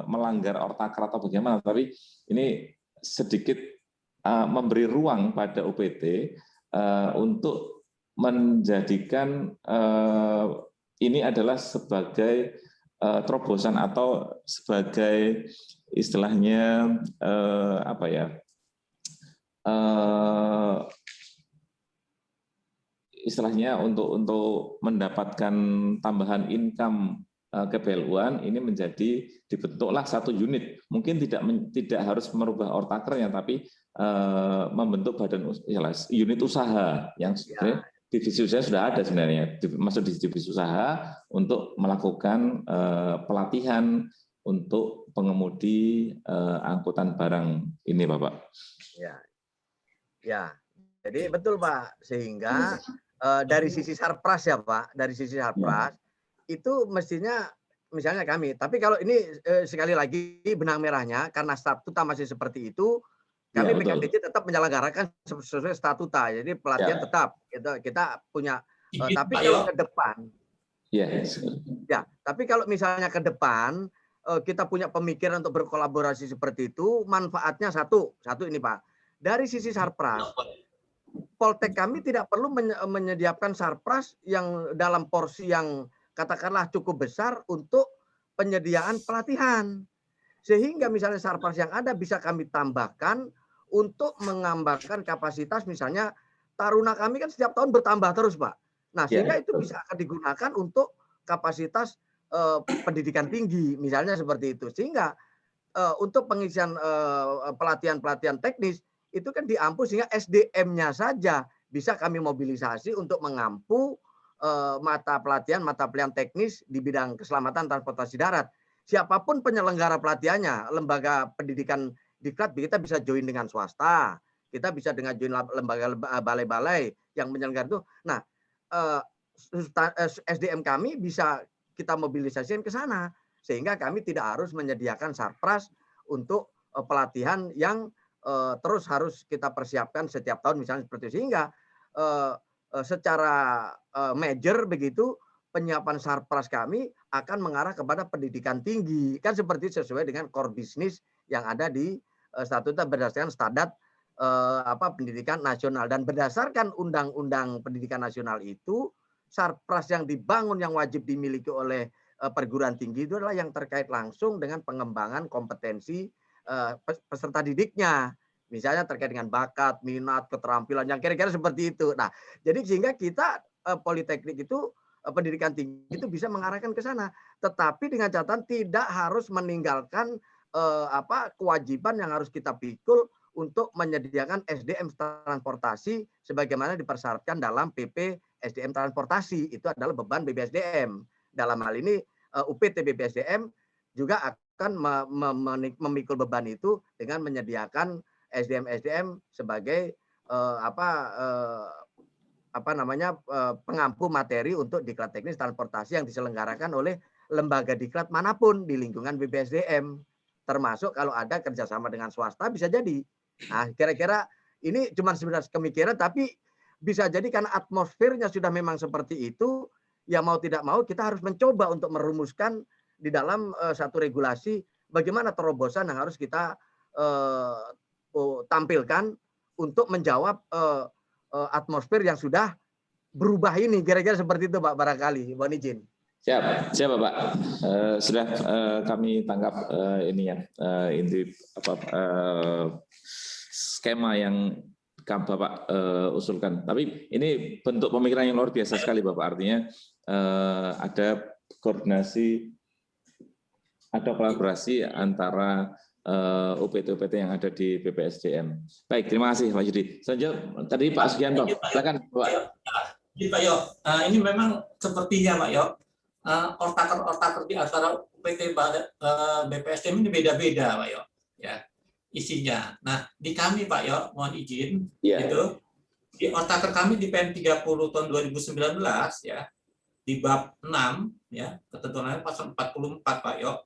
Speaker 1: melanggar ortaker atau bagaimana, tapi ini sedikit memberi ruang pada UPT untuk menjadikan ini adalah sebagai terobosan atau sebagai istilahnya istilahnya untuk mendapatkan tambahan income ke-BLU-an ini menjadi dibentuklah satu unit. Mungkin tidak harus merubah ortakernya, tapi membentuk unit usaha yang sebenarnya divisi usaha sudah ada sebenarnya, masuk di divisi usaha untuk melakukan pelatihan untuk pengemudi angkutan barang ini, Bapak.
Speaker 8: Ya, jadi betul Pak, sehingga dari sisi Sarpras ya Pak, dari sisi Sarpras itu mestinya misalnya kami, tapi kalau ini sekali lagi benang merahnya karena statuta masih seperti itu, kami PKDC tetap menyelenggarakan sesuai statuta, jadi pelatihan tetap kita punya. Tapi kalau ke depan, tapi kalau misalnya ke depan kita punya pemikiran untuk berkolaborasi seperti itu, manfaatnya satu ini Pak, dari sisi Sarpras. Poltek kami tidak perlu menyediakan Sarpras yang dalam porsi yang katakanlah cukup besar untuk penyediaan pelatihan. Sehingga misalnya Sarpras yang ada bisa kami tambahkan untuk mengembangkan kapasitas, misalnya taruna kami kan setiap tahun bertambah terus Pak. Nah sehingga itu bisa akan digunakan untuk kapasitas pendidikan tinggi misalnya seperti itu. Sehingga untuk pengisian pelatihan-pelatihan teknis itu kan diampu sehingga SDM-nya saja bisa kami mobilisasi untuk mengampu mata pelatihan teknis di bidang keselamatan transportasi darat. Siapapun penyelenggara pelatihannya, lembaga pendidikan diklat kita bisa join dengan swasta, kita bisa dengan join lembaga balai-balai yang menyelenggarakan itu. Nah, SDM kami bisa kita mobilisasikan ke sana sehingga kami tidak harus menyediakan Sarpras untuk pelatihan yang terus harus kita persiapkan setiap tahun misalnya seperti itu. Sehingga secara major begitu penyiapan Sarpras kami akan mengarah kepada pendidikan tinggi kan seperti sesuai dengan core bisnis yang ada di statuta berdasarkan standar pendidikan nasional, dan berdasarkan undang-undang pendidikan nasional itu Sarpras yang dibangun yang wajib dimiliki oleh perguruan tinggi itu adalah yang terkait langsung dengan pengembangan kompetensi peserta didiknya, misalnya terkait dengan bakat, minat, keterampilan yang kira-kira seperti itu. Nah, jadi sehingga kita politeknik itu pendidikan tinggi itu bisa mengarahkan ke sana, tetapi dengan catatan tidak harus meninggalkan kewajiban yang harus kita pikul untuk menyediakan SDM transportasi sebagaimana dipersyaratkan dalam PP SDM transportasi. Itu adalah beban BPSDM. Dalam hal ini UPT BPSDM juga akan memikul beban itu dengan menyediakan SDM sebagai pengampu materi untuk diklat teknis transportasi yang diselenggarakan oleh lembaga diklat manapun di lingkungan BPSDM, termasuk kalau ada kerjasama dengan swasta bisa jadi. Nah, kira-kira ini cuma sebenarnya pemikiran, tapi bisa jadi karena atmosfernya sudah memang seperti itu, ya mau tidak mau kita harus mencoba untuk merumuskan di dalam satu regulasi bagaimana terobosan yang harus kita tampilkan untuk menjawab atmosfer yang sudah berubah ini. Kira-kira seperti itu Pak, barangkali. Mohon izin.
Speaker 1: Siap, siap Bapak. Sudah kami tangkap ini ya, inti skema yang Bapak usulkan. Tapi ini bentuk pemikiran yang luar biasa sekali Bapak. Artinya ada koordinasi, ada kolaborasi antara UPT-UPT yang ada di BPSDM. Baik, terima kasih Pak Yudi. Selanjutnya tadi Pak Sugianto, silakan Pak.
Speaker 2: Pak Yo, ini memang sepertinya Pak Yo, ortaker-ortaker di antara UPT BPSDM ini beda-beda Pak Yo, ya isinya. Nah di kami Pak Yo, mohon izin, itu di ortaker kami di PM 30 tahun 2019 ya, di bab 6 ya, ketentuan pasal 44 Pak Yo.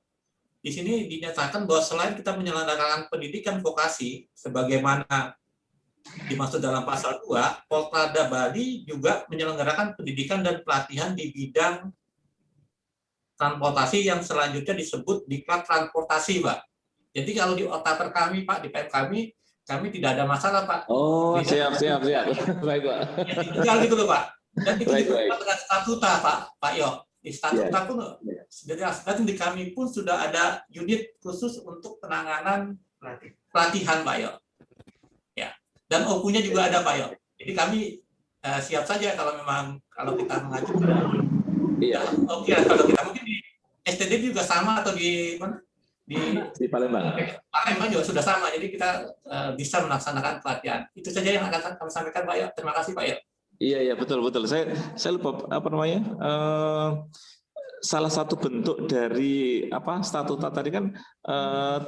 Speaker 2: Di sini dinyatakan bahwa selain kita menyelenggarakan pendidikan vokasi sebagaimana dimaksud dalam pasal 2, Poltrada Bali juga menyelenggarakan pendidikan dan pelatihan di bidang transportasi yang selanjutnya disebut diklat transportasi, Pak. Jadi kalau di otaker kami, Pak, di PM kami tidak ada masalah, Pak.
Speaker 1: Oh, siap. Baik, Pak.
Speaker 2: Tinggal gitu loh, Pak. Dan itu dengan statuta, Pak Yo. Di statuta pun dan di kami pun sudah ada unit khusus untuk penanganan pelatihan, Pak Yo. Ya. Dan OKU-nya juga ada, Pak Yo. Jadi kami siap saja kalau memang kita mengajukan. Iya. Oke, kalau kita mungkin di STD juga sama atau di mana? Di Palembang. Palembang juga sudah sama. Jadi kita bisa melaksanakan pelatihan. Itu saja yang akan kami sampaikan, Pak Yo. Terima kasih, Pak Yo.
Speaker 1: Iya betul. Saya lupa salah satu bentuk dari statuta tadi kan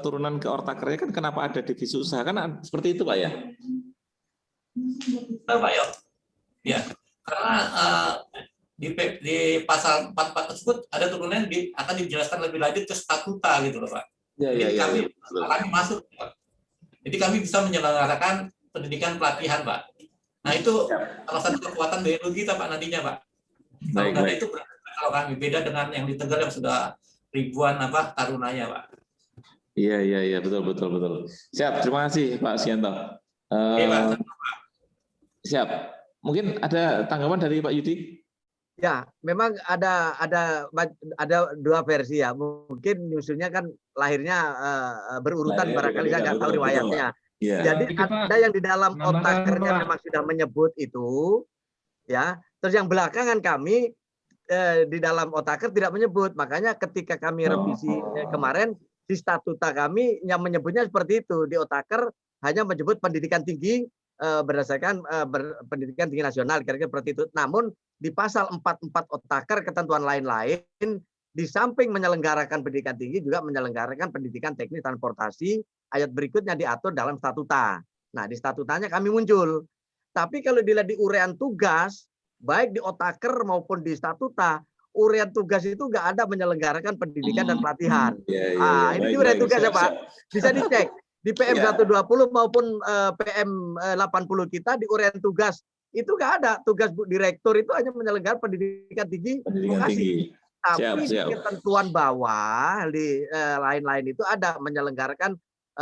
Speaker 1: turunan ke ortakernya kan kenapa ada divisi usaha kan seperti itu Pak ya?
Speaker 2: Betul Pak Yo. Ya, karena di pasal 44 tersebut ada turunan akan dijelaskan lebih lanjut ke statuta gitu loh Pak. Jadi kami masuk Pak. Jadi kami bisa menyelenggarakan pendidikan pelatihan Pak. Nah itu salah satu kekuatan BLU kita Pak nantinya Pak. Kalau itu kalau kami beda dengan yang di Tegal yang sudah ribuan tarunanya Pak.
Speaker 1: Iya betul. Siap, terima kasih Pak Sugianto. Siap. Mungkin ada tanggapan dari Pak Yudi?
Speaker 8: Ya, memang ada dua versi ya. Mungkin nyusunnya kan lahirnya berurutan barangkali saya nggak tahu riwayatnya. Jadi ada yang di dalam otakernya memang sudah menyebut itu, ya. Terus yang belakangan kami di dalam otaker tidak menyebut. Makanya ketika kami revisi kemarin di statuta kami yang menyebutnya seperti itu. Di otaker hanya menyebut pendidikan tinggi berdasarkan pendidikan tinggi nasional kira-kira seperti itu. Namun di pasal 44 otaker ketentuan lain-lain di samping menyelenggarakan pendidikan tinggi juga menyelenggarakan pendidikan teknis transportasi, ayat berikutnya diatur dalam statuta. Nah, di statutanya kami muncul. Tapi kalau dilihat di urean tugas, baik di otaker maupun di statuta, urean tugas itu nggak ada menyelenggarakan pendidikan dan pelatihan. Ini di urean tugas ya Pak. Bisa dicek. Di PM 120 maupun PM 80 kita di urean tugas itu nggak ada. Tugas direktur itu hanya menyelenggarakan pendidikan tinggi vokasi. Tapi di ketentuan bawah di lain-lain itu ada menyelenggarakan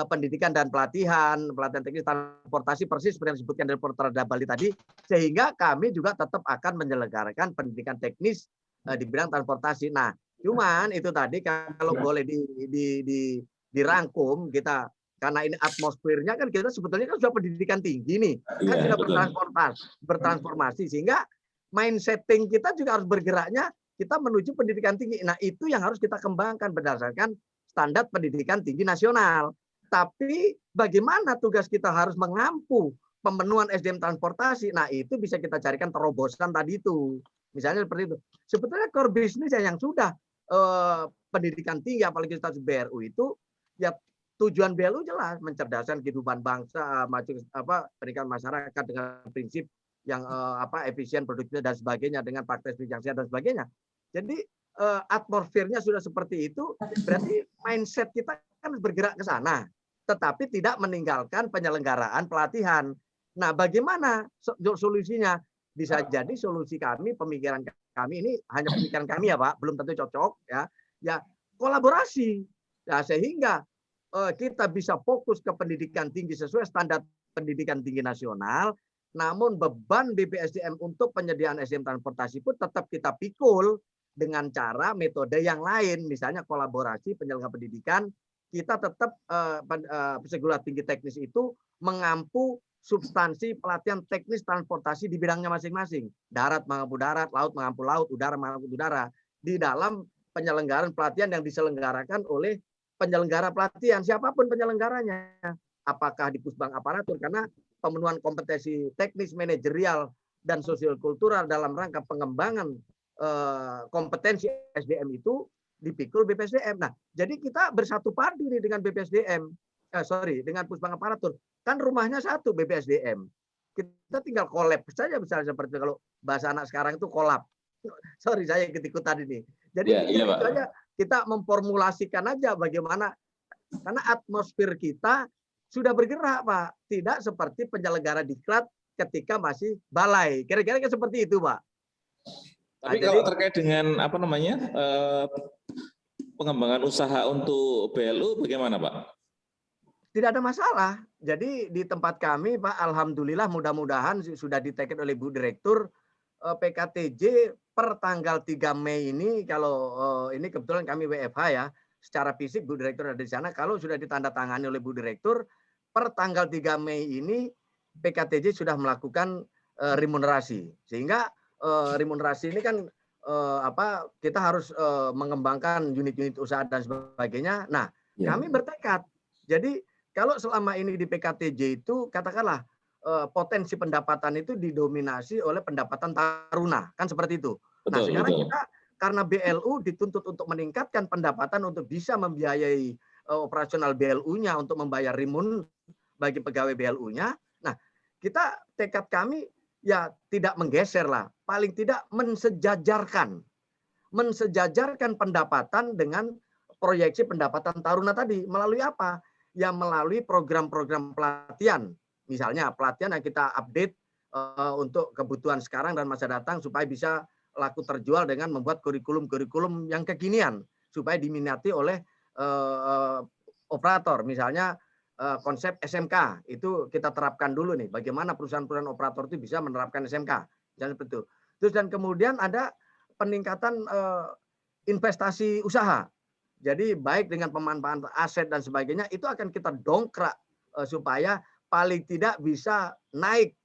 Speaker 8: pendidikan dan pelatihan teknis transportasi persis seperti yang disebutkan dari Poltrada Bali tadi, sehingga kami juga tetap akan menyelenggarakan pendidikan teknis di bidang transportasi. Nah, cuman itu tadi kalau boleh dirangkum kita karena ini atmosfernya kan kita sebetulnya kan sudah pendidikan tinggi nih, kan sudah bertransformasi sehingga mindsetting kita juga harus bergeraknya kita menuju pendidikan tinggi. Nah, itu yang harus kita kembangkan berdasarkan standar pendidikan tinggi nasional. Tapi bagaimana tugas kita harus mengampu pemenuhan SDM transportasi. Nah, itu bisa kita carikan terobosan tadi itu. Misalnya seperti itu. Sebetulnya core business yang sudah pendidikan tinggi apalagi status BRU itu ya tujuan BLU jelas mencerdaskan kehidupan bangsa, pendidikan masyarakat dengan prinsip yang efisien, produktif dan sebagainya dengan praktek yang sehat dan sebagainya. Jadi atmosfernya sudah seperti itu, berarti mindset kita kan bergerak ke sana, tetapi tidak meninggalkan penyelenggaraan pelatihan. Nah, bagaimana solusinya? Bisa jadi solusi kami, pemikiran kami ini hanya pemikiran kami ya Pak, belum tentu cocok ya. Ya kolaborasi. Nah, sehingga kita bisa fokus ke pendidikan tinggi sesuai standar pendidikan tinggi nasional, namun beban BPSDM untuk penyediaan SDM transportasi pun tetap kita pikul dengan cara metode yang lain, misalnya kolaborasi penyelenggara pendidikan, kita tetap perguruan tinggi teknis itu mengampu substansi pelatihan teknis transportasi di bidangnya masing-masing, darat mengampu darat, laut mengampu laut, udara mengampu udara, di dalam penyelenggaraan pelatihan yang diselenggarakan oleh penyelenggara pelatihan, siapapun penyelenggaranya, apakah di Pusbang Aparatur, karena pemenuhan kompetensi teknis, manajerial, dan sosial kultural dalam rangka pengembangan kompetensi SDM itu dipikul BPSDM. Nah, jadi kita bersatu padu nih dengan BPSDM, dengan Pusbang Aparatur. Kan rumahnya satu BPSDM. Kita tinggal collab saja, misalnya seperti kalau bahasa anak sekarang itu collab. Sorry, saya ikut-ikutan ini. Jadi itu aja kita memformulasikan aja bagaimana, karena atmosfer kita sudah bergerak Pak, tidak seperti penyelenggara diklat ketika masih balai. Kira-kira seperti itu Pak.
Speaker 1: Tapi kalau terkait dengan apa namanya pengembangan usaha untuk BLU bagaimana Pak?
Speaker 8: Tidak ada masalah. Jadi di tempat kami Pak, alhamdulillah mudah-mudahan sudah diteken oleh Bu Direktur PKTJ per tanggal 3 Mei ini, kalau ini kebetulan kami WFH ya, secara fisik Bu Direktur ada di sana, kalau sudah ditandatangani oleh Bu Direktur per tanggal 3 Mei ini PKTJ sudah melakukan remunerasi. Sehingga remunerasi ini kan kita harus mengembangkan unit-unit usaha dan sebagainya. Nah, kami bertekad. Jadi kalau selama ini di PKTJ itu katakanlah potensi pendapatan itu didominasi oleh pendapatan taruna, kan seperti itu. Betul, nah, sekarang kita karena BLU dituntut untuk meningkatkan pendapatan untuk bisa membiayai operasional BLU-nya, untuk membayar rimun bagi pegawai BLU-nya. Nah, kita tekad kami ya tidak menggeser lah, paling tidak mensejajarkan pendapatan dengan proyeksi pendapatan taruna tadi. Melalui apa? Ya melalui program-program pelatihan. Misalnya pelatihan yang kita update untuk kebutuhan sekarang dan masa datang supaya bisa laku terjual dengan membuat kurikulum-kurikulum yang kekinian supaya diminati oleh operator. Misalnya konsep SMK itu kita terapkan dulu nih. Bagaimana perusahaan-perusahaan operator itu bisa menerapkan SMK. Jangan seperti itu. Terus dan kemudian ada peningkatan investasi usaha. Jadi baik dengan pemanfaatan aset dan sebagainya itu akan kita dongkrak supaya paling tidak bisa naik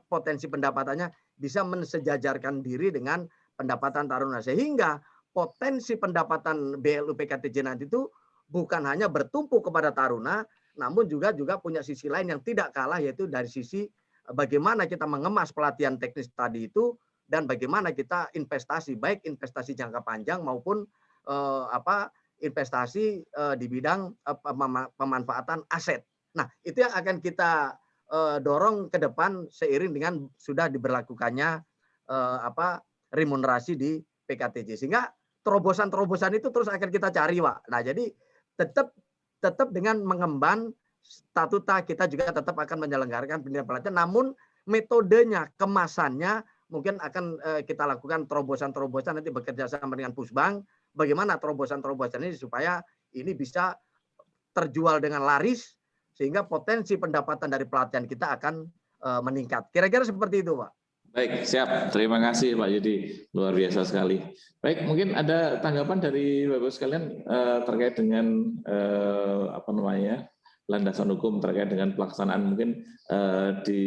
Speaker 8: potensi pendapatannya, bisa mensejajarkan diri dengan pendapatan taruna, sehingga potensi pendapatan BLU PKTJ nanti itu bukan hanya bertumpu kepada taruna, namun juga punya sisi lain yang tidak kalah, yaitu dari sisi bagaimana kita mengemas pelatihan teknis tadi itu dan bagaimana kita investasi, baik investasi jangka panjang maupun investasi di bidang pemanfaatan aset. Nah, itu yang akan kita dorong ke depan seiring dengan sudah diberlakukannya remunerasi di PKTJ. Sehingga terobosan-terobosan itu terus akan kita cari, Pak. Nah, jadi tetap dengan mengemban statuta kita juga tetap akan menyelenggarakan pendidikan pelatihan, namun metodenya, kemasannya mungkin akan kita lakukan terobosan-terobosan nanti bekerja sama dengan Pusbang. Bagaimana terobosan-terobosan ini supaya ini bisa terjual dengan laris, sehingga potensi pendapatan dari pelatihan kita akan meningkat. Kira-kira seperti itu, Pak.
Speaker 1: Baik, siap. Terima kasih Pak Yudi. Luar biasa sekali. Baik, mungkin ada tanggapan dari Bapak sekalian terkait dengan landasan hukum terkait dengan pelaksanaan mungkin di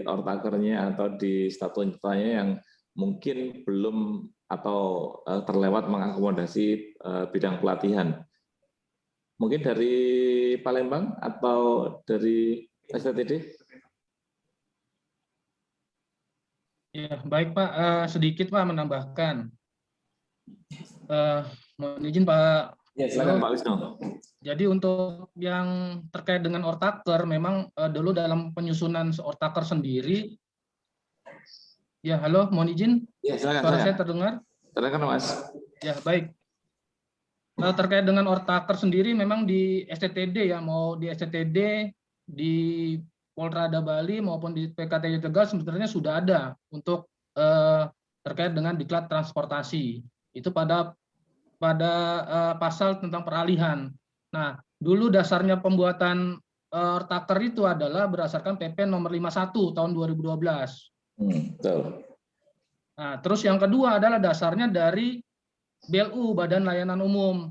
Speaker 1: ortakernya atau di statutanya yang mungkin belum atau terlewat mengakomodasi bidang pelatihan. Mungkin dari Palembang atau dari STTD?
Speaker 5: Ya, baik Pak. Sedikit Pak menambahkan. Mohon izin Pak.
Speaker 1: Ya, silakan Pak Wisnu.
Speaker 5: Jadi untuk yang terkait dengan ortaker, memang dulu dalam penyusunan ortaker sendiri. Ya, halo, mohon izin.
Speaker 1: Ya, silakan.
Speaker 5: Suara saya terdengar?
Speaker 1: Silakan Mas.
Speaker 5: Ya, baik. Terkait dengan ortaker sendiri memang di STTD ya, mau di STTD, di Polrada Bali maupun di PKTJ Tegal sebenarnya sudah ada untuk terkait dengan diklat transportasi. Itu pada pasal tentang peralihan. Nah, dulu dasarnya pembuatan ortaker itu adalah berdasarkan PP nomor 51 tahun 2012.
Speaker 1: Betul.
Speaker 5: Nah, terus yang kedua adalah dasarnya dari BLU, Badan Layanan Umum.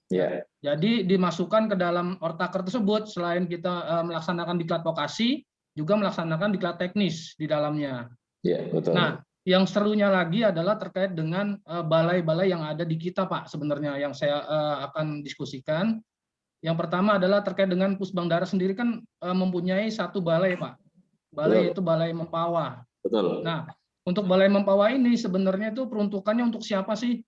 Speaker 1: Ya.
Speaker 5: Jadi dimasukkan ke dalam ortaker tersebut selain kita melaksanakan diklat vokasi, juga melaksanakan diklat teknis di dalamnya.
Speaker 1: Ya, betul.
Speaker 5: Nah, yang serunya lagi adalah terkait dengan balai-balai yang ada di kita, Pak, sebenarnya yang saya akan diskusikan. Yang pertama adalah terkait dengan Pusbangdara sendiri kan mempunyai satu balai, Pak. Balai itu Balai Mempawah.
Speaker 1: Betul.
Speaker 5: Nah, untuk Balai Mempawah ini sebenarnya itu peruntukannya untuk siapa sih?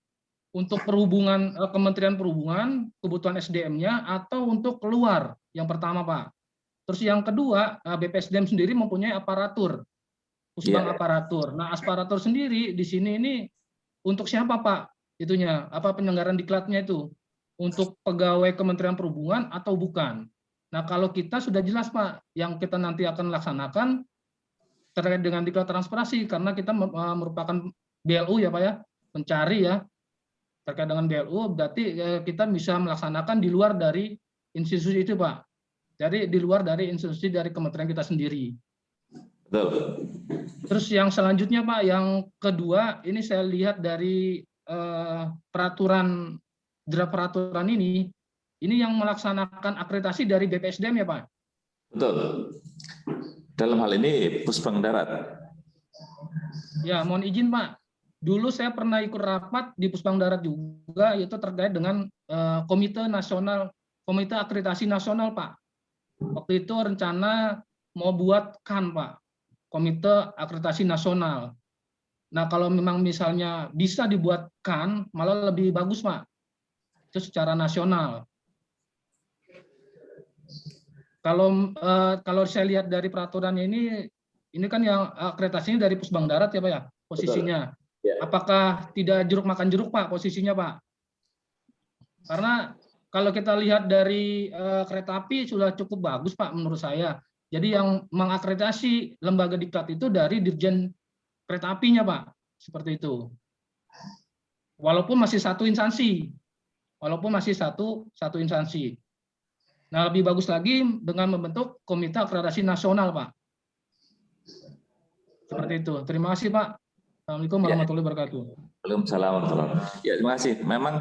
Speaker 5: Untuk perhubungan, Kementerian Perhubungan, kebutuhan SDM-nya, atau untuk keluar? Yang pertama, Pak. Terus yang kedua, BPSDM sendiri mempunyai aparatur, Pusbang aparatur. Nah, aparatur sendiri di sini ini untuk siapa, Pak? Itunya, apa penyelenggaraan diklatnya itu? Untuk pegawai Kementerian Perhubungan atau bukan? Nah, kalau kita sudah jelas, Pak, yang kita nanti akan laksanakan terkait dengan diklat transportasi, karena kita merupakan BLU ya, Pak ya, pencari ya, terkait dengan BLU, berarti kita bisa melaksanakan di luar dari institusi itu, Pak. Jadi di luar dari institusi dari kementerian kita sendiri.
Speaker 1: Betul.
Speaker 5: Terus yang selanjutnya, Pak, yang kedua, ini saya lihat dari draft peraturan ini yang melaksanakan akreditasi dari BPSDM ya, Pak?
Speaker 1: Betul. Dalam hal ini Pusbang Darat.
Speaker 5: Ya, mohon izin, Pak. Dulu saya pernah ikut rapat di Pusbang Darat juga, yaitu terkait dengan Komite Akreditasi Nasional, Pak. Waktu itu rencana mau buat KAN, Pak, Komite Akreditasi Nasional. Nah, kalau memang misalnya bisa dibuat KAN, malah lebih bagus, Pak. Itu secara nasional. Kalau saya lihat dari peraturan ini kan yang akreditasinya dari Pusbang Darat ya, Pak ya, posisinya.
Speaker 1: Ya.
Speaker 5: Apakah tidak jeruk makan jeruk, Pak, posisinya, Pak? Karena kalau kita lihat dari kereta api sudah cukup bagus, Pak, menurut saya. Jadi yang mengakreditasi lembaga diklat itu dari Dirjen Kereta Apinya, Pak. Seperti itu. Walaupun masih satu instansi. Nah, lebih bagus lagi dengan membentuk Komite Akreditasi Nasional, Pak. Seperti itu. Terima kasih, Pak. Assalamualaikum warahmatullahi wabarakatuh.
Speaker 1: Waalaikumsalam warahmatullahi wabarakatuh. Ya, terima kasih. Memang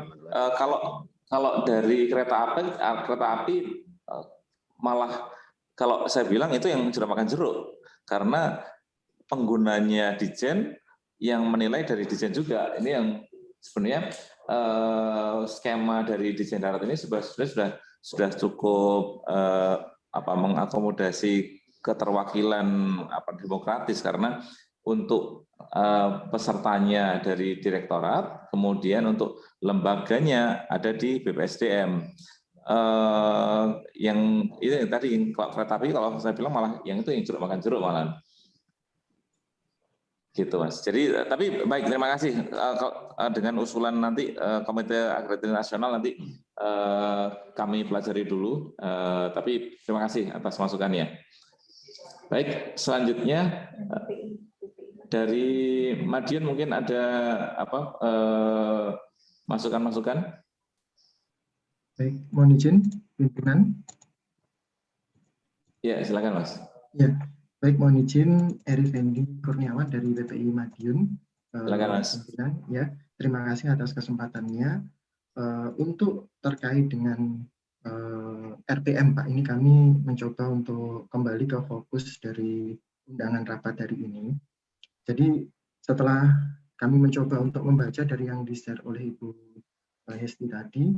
Speaker 1: kalau dari kereta api malah kalau saya bilang itu yang jeruk makan jeruk, karena penggunanya Dijen yang menilai dari Dijen juga. Ini yang sebenarnya skema dari Dijen Darat ini sebenarnya sudah cukup mengakomodasi keterwakilan demokratis, karena untuk pesertanya dari direktorat, kemudian untuk lembaganya ada di BPSDM. Yang itu tadi kalau kereta api, kalau saya bilang malah yang itu yang jeruk makan jeruk malah. Gitu, Mas. Jadi tapi baik, terima kasih. Dengan usulan nanti Komite Akreditasi Nasional nanti kami pelajari dulu. Tapi terima kasih atas masukannya. Baik, selanjutnya dari Madiun mungkin ada masukan-masukan?
Speaker 9: Baik, mohon izin pimpinan.
Speaker 1: Ya, silakan, Mas.
Speaker 9: Ya, baik, mohon izin Eri Fendi Kurniawan dari BPI Madiun.
Speaker 1: Silakan, Mas.
Speaker 9: Ya, terima kasih atas kesempatannya. Untuk terkait dengan RPM, Pak, ini kami mencoba untuk kembali ke fokus dari undangan rapat hari ini. Jadi setelah kami mencoba untuk membaca dari yang di-share oleh Ibu Hesti tadi,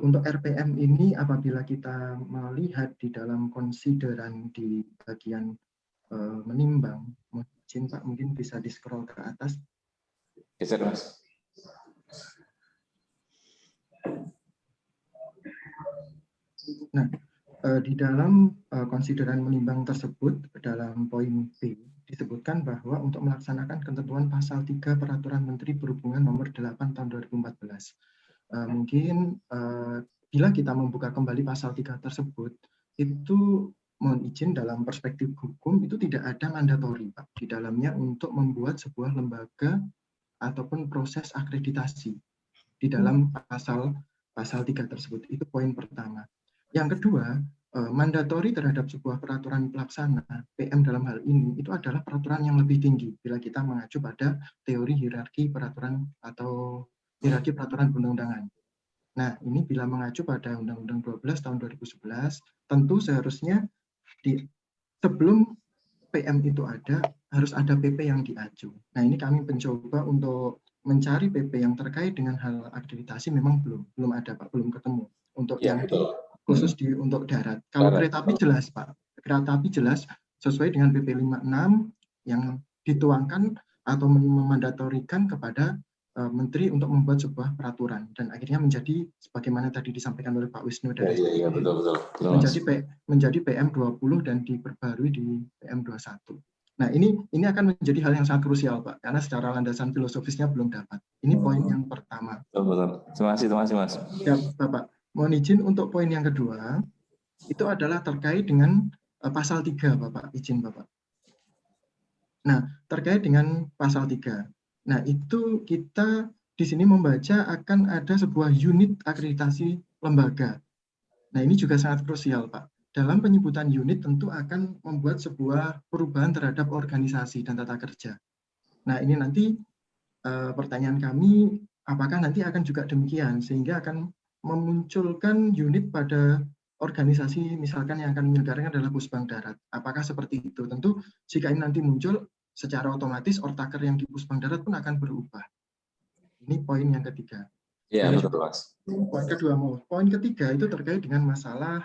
Speaker 9: untuk RPM ini apabila kita melihat di dalam konsideran di bagian menimbang, mungkin Pak mungkin bisa di-scroll ke atas.
Speaker 1: Geser, Mas.
Speaker 9: Nah, Di dalam konsideran menimbang tersebut, dalam poin B, disebutkan bahwa untuk melaksanakan ketentuan pasal 3 Peraturan Menteri Perhubungan nomor 8 tahun 2014. Mungkin bila kita membuka kembali pasal 3 tersebut, itu mohon izin dalam perspektif hukum itu tidak ada mandatori Pak di dalamnya untuk membuat sebuah lembaga ataupun proses akreditasi di dalam pasal 3 tersebut. Itu poin pertama. Yang kedua, mandatori terhadap sebuah peraturan pelaksana PM dalam hal ini itu adalah peraturan yang lebih tinggi bila kita mengacu pada teori hierarki peraturan atau hierarki peraturan perundang-undangan. Nah, ini bila mengacu pada Undang-Undang 12 tahun 2011, tentu seharusnya sebelum PM itu ada, harus ada PP yang diacu. Nah, ini kami mencoba untuk mencari PP yang terkait dengan hal akreditasi memang belum ada Pak, belum ketemu. Untuk
Speaker 1: Ya,
Speaker 9: yang
Speaker 1: betul.
Speaker 9: Khusus untuk darat. Kalau kereta api jelas Pak, kereta api jelas sesuai dengan PP 56 yang dituangkan atau memandatorikan kepada Menteri untuk membuat sebuah peraturan dan akhirnya menjadi sebagaimana tadi disampaikan oleh Pak Wisnu dari
Speaker 1: betul.
Speaker 9: menjadi PM 20 dan diperbarui di PM 21. Nah, ini akan menjadi hal yang sangat krusial Pak, karena secara landasan filosofisnya belum dapat. Ini poin yang pertama.
Speaker 1: Betul. Terima kasih Mas.
Speaker 9: Ya, Bapak. Mohon izin untuk poin yang kedua, itu adalah terkait dengan pasal 3, Bapak. Izin Bapak. Nah, terkait dengan pasal 3. Nah, itu kita di sini membaca akan ada sebuah unit akreditasi lembaga. Nah, ini juga sangat krusial, Pak. Dalam penyebutan unit tentu akan membuat sebuah perubahan terhadap organisasi dan tata kerja. Nah, ini nanti pertanyaan kami, apakah nanti akan juga demikian, sehingga akan memunculkan unit pada organisasi misalkan yang akan menyelenggarakan adalah Pusbang Darat. Apakah seperti itu? Tentu jika ini nanti muncul, secara otomatis ortaker yang di Pusbang Darat pun akan berubah. Ini poin yang ketiga.
Speaker 1: Iya, betul Mas.
Speaker 9: Poin kedua, poin ketiga itu terkait dengan masalah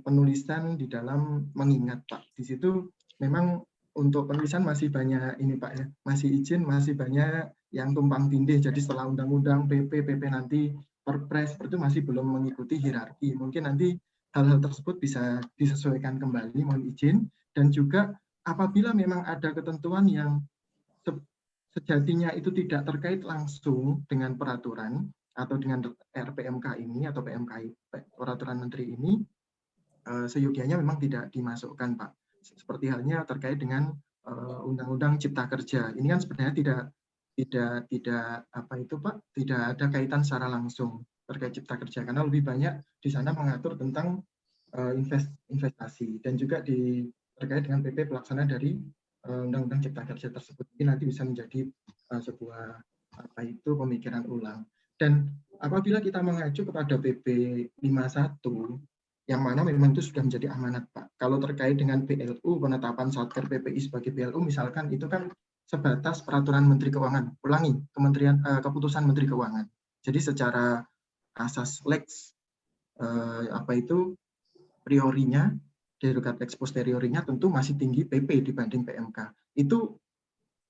Speaker 9: penulisan di dalam mengingat Pak. Di situ memang untuk penulisan masih banyak ini Pak ya, masih izin, masih banyak yang tumpang tindih. Jadi setelah undang-undang, PP nanti Perpres itu masih belum mengikuti hierarki. Mungkin nanti hal-hal tersebut bisa disesuaikan kembali, mohon izin. Dan juga apabila memang ada ketentuan yang sejatinya itu tidak terkait langsung dengan peraturan atau dengan RPMK ini atau PMK peraturan menteri ini, seyogianya memang tidak dimasukkan Pak. Seperti halnya terkait dengan Undang-Undang Cipta Kerja. Ini kan sebenarnya tidak apa itu Pak, tidak ada kaitan secara langsung terkait Cipta Kerja karena lebih banyak di sana mengatur tentang investasi dan juga terkait dengan PP pelaksana dari Undang-Undang Cipta Kerja tersebut. Ini nanti bisa menjadi sebuah apa itu pemikiran ulang. Dan apabila kita mengacu kepada PP 51 yang mana memang itu sudah menjadi amanat Pak. Kalau terkait dengan PLU, penetapan Satker PPI sebagai PLU misalkan itu kan sebatas peraturan Menteri Keuangan. Ulangi, keputusan Menteri Keuangan. Jadi secara asas lex apa itu priorinya, derogat lex posteriorinya tentu masih tinggi PP dibanding PMK. Itu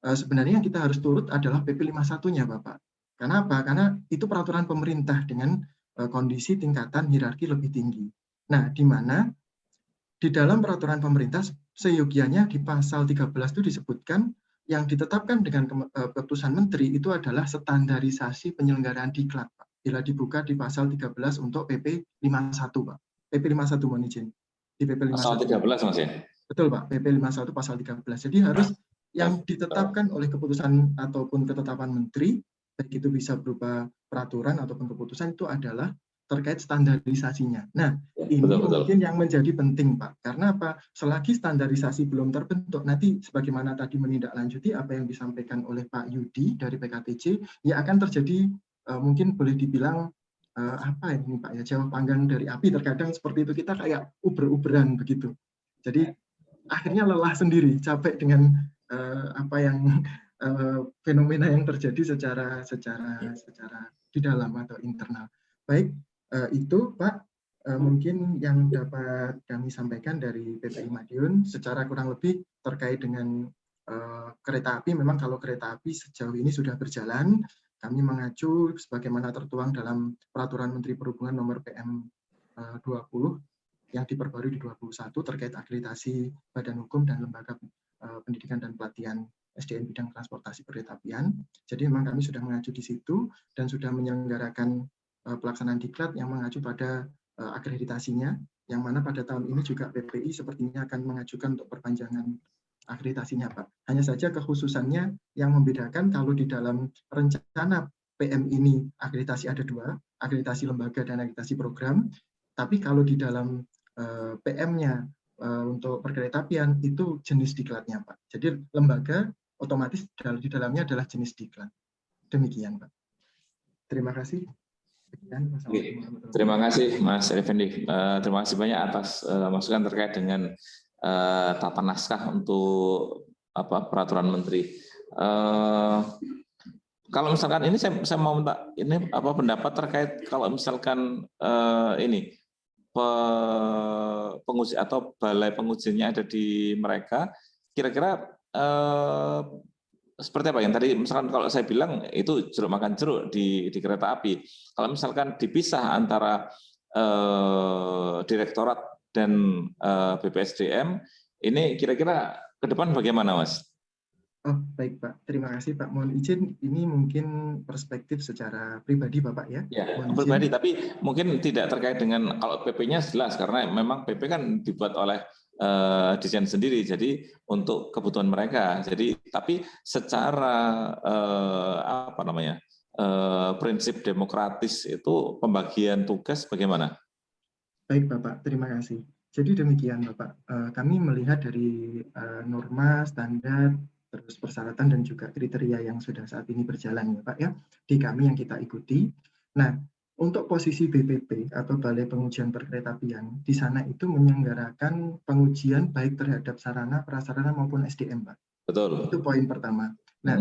Speaker 9: sebenarnya yang kita harus turut adalah PP 51-nya Bapak. Karena apa? Karena itu peraturan pemerintah dengan kondisi tingkatan hierarki lebih tinggi. Nah, di mana di dalam peraturan pemerintah seyogianya di pasal 13 itu disebutkan yang ditetapkan dengan keputusan menteri itu adalah standarisasi penyelenggaraan diklat, Pak. Bila dibuka di pasal 13 untuk PP 51, Pak. PP 51 mohon izin. Di PP 51.
Speaker 1: Pasal 13 Mas ya?
Speaker 9: Betul, Pak. PP 51 pasal 13. Jadi harus yang ditetapkan oleh keputusan ataupun ketetapan menteri, baik itu bisa berupa peraturan ataupun keputusan, itu adalah terkait standarisasinya. Nah, ini mungkin yang menjadi penting, Pak. Karena apa? Selagi standarisasi belum terbentuk, nanti sebagaimana tadi menindaklanjuti apa yang disampaikan oleh Pak Yudi dari PKTC, ya akan terjadi mungkin boleh dibilang apa ini Pak ya, jauh panggang dari api. Terkadang seperti itu, kita kayak uber-uberan begitu. Jadi akhirnya lelah sendiri, capek dengan apa yang fenomena yang terjadi secara di dalam atau internal. Baik. Itu Pak mungkin yang dapat kami sampaikan dari PPI Madiun secara kurang lebih terkait dengan kereta api. Memang kalau kereta api sejauh ini sudah berjalan, kami mengacu sebagaimana tertuang dalam Peraturan Menteri Perhubungan nomor PM 20 yang diperbarui di 21 terkait akreditasi badan hukum dan lembaga pendidikan dan pelatihan SDM bidang transportasi perkeretapian. Jadi memang kami sudah mengacu di situ dan sudah menyelenggarakan pelaksanaan diklat yang mengacu pada akreditasinya, yang mana pada tahun ini juga PPI sepertinya akan mengajukan untuk perpanjangan akreditasinya, Pak. Hanya saja kekhususannya yang membedakan kalau di dalam rencana PM ini akreditasi ada 2, akreditasi lembaga dan akreditasi program, tapi kalau di dalam PM-nya untuk perkeretapian itu jenis diklatnya, Pak. Jadi lembaga otomatis di dalamnya adalah jenis diklat. Demikian, Pak. Terima kasih.
Speaker 1: Terima kasih Mas Effendi. Terima kasih banyak atas masukan terkait dengan tata naskah untuk peraturan menteri. Kalau misalkan ini saya mau minta ini pendapat terkait kalau misalkan ini penguji atau balai pengujiannya ada di mereka, kira-kira seperti apa yang tadi misalkan kalau saya bilang itu jeruk makan jeruk di kereta api. Kalau misalkan dipisah antara direktorat dan BPSDM, ini kira-kira ke depan bagaimana, Mas?
Speaker 9: Oh, baik Pak. Terima kasih Pak. Mohon izin, ini mungkin perspektif secara pribadi Bapak ya.
Speaker 1: Ya, pribadi, tapi mungkin tidak terkait dengan kalau PP-nya jelas karena memang PP kan dibuat oleh desain sendiri, jadi untuk kebutuhan mereka. Jadi, tapi secara prinsip demokratis itu pembagian tugas bagaimana?
Speaker 9: Baik Bapak, terima kasih. Jadi demikian Bapak, kami melihat dari norma, standar, terus persyaratan dan juga kriteria yang sudah saat ini berjalan ya Pak ya, di kami yang kita ikuti. Nah, untuk posisi BPP atau Balai Pengujian Perkeretapian, di sana itu menyelenggarakan pengujian baik terhadap sarana, prasarana maupun SDM Pak.
Speaker 1: Betul.
Speaker 9: Itu poin pertama. Nah,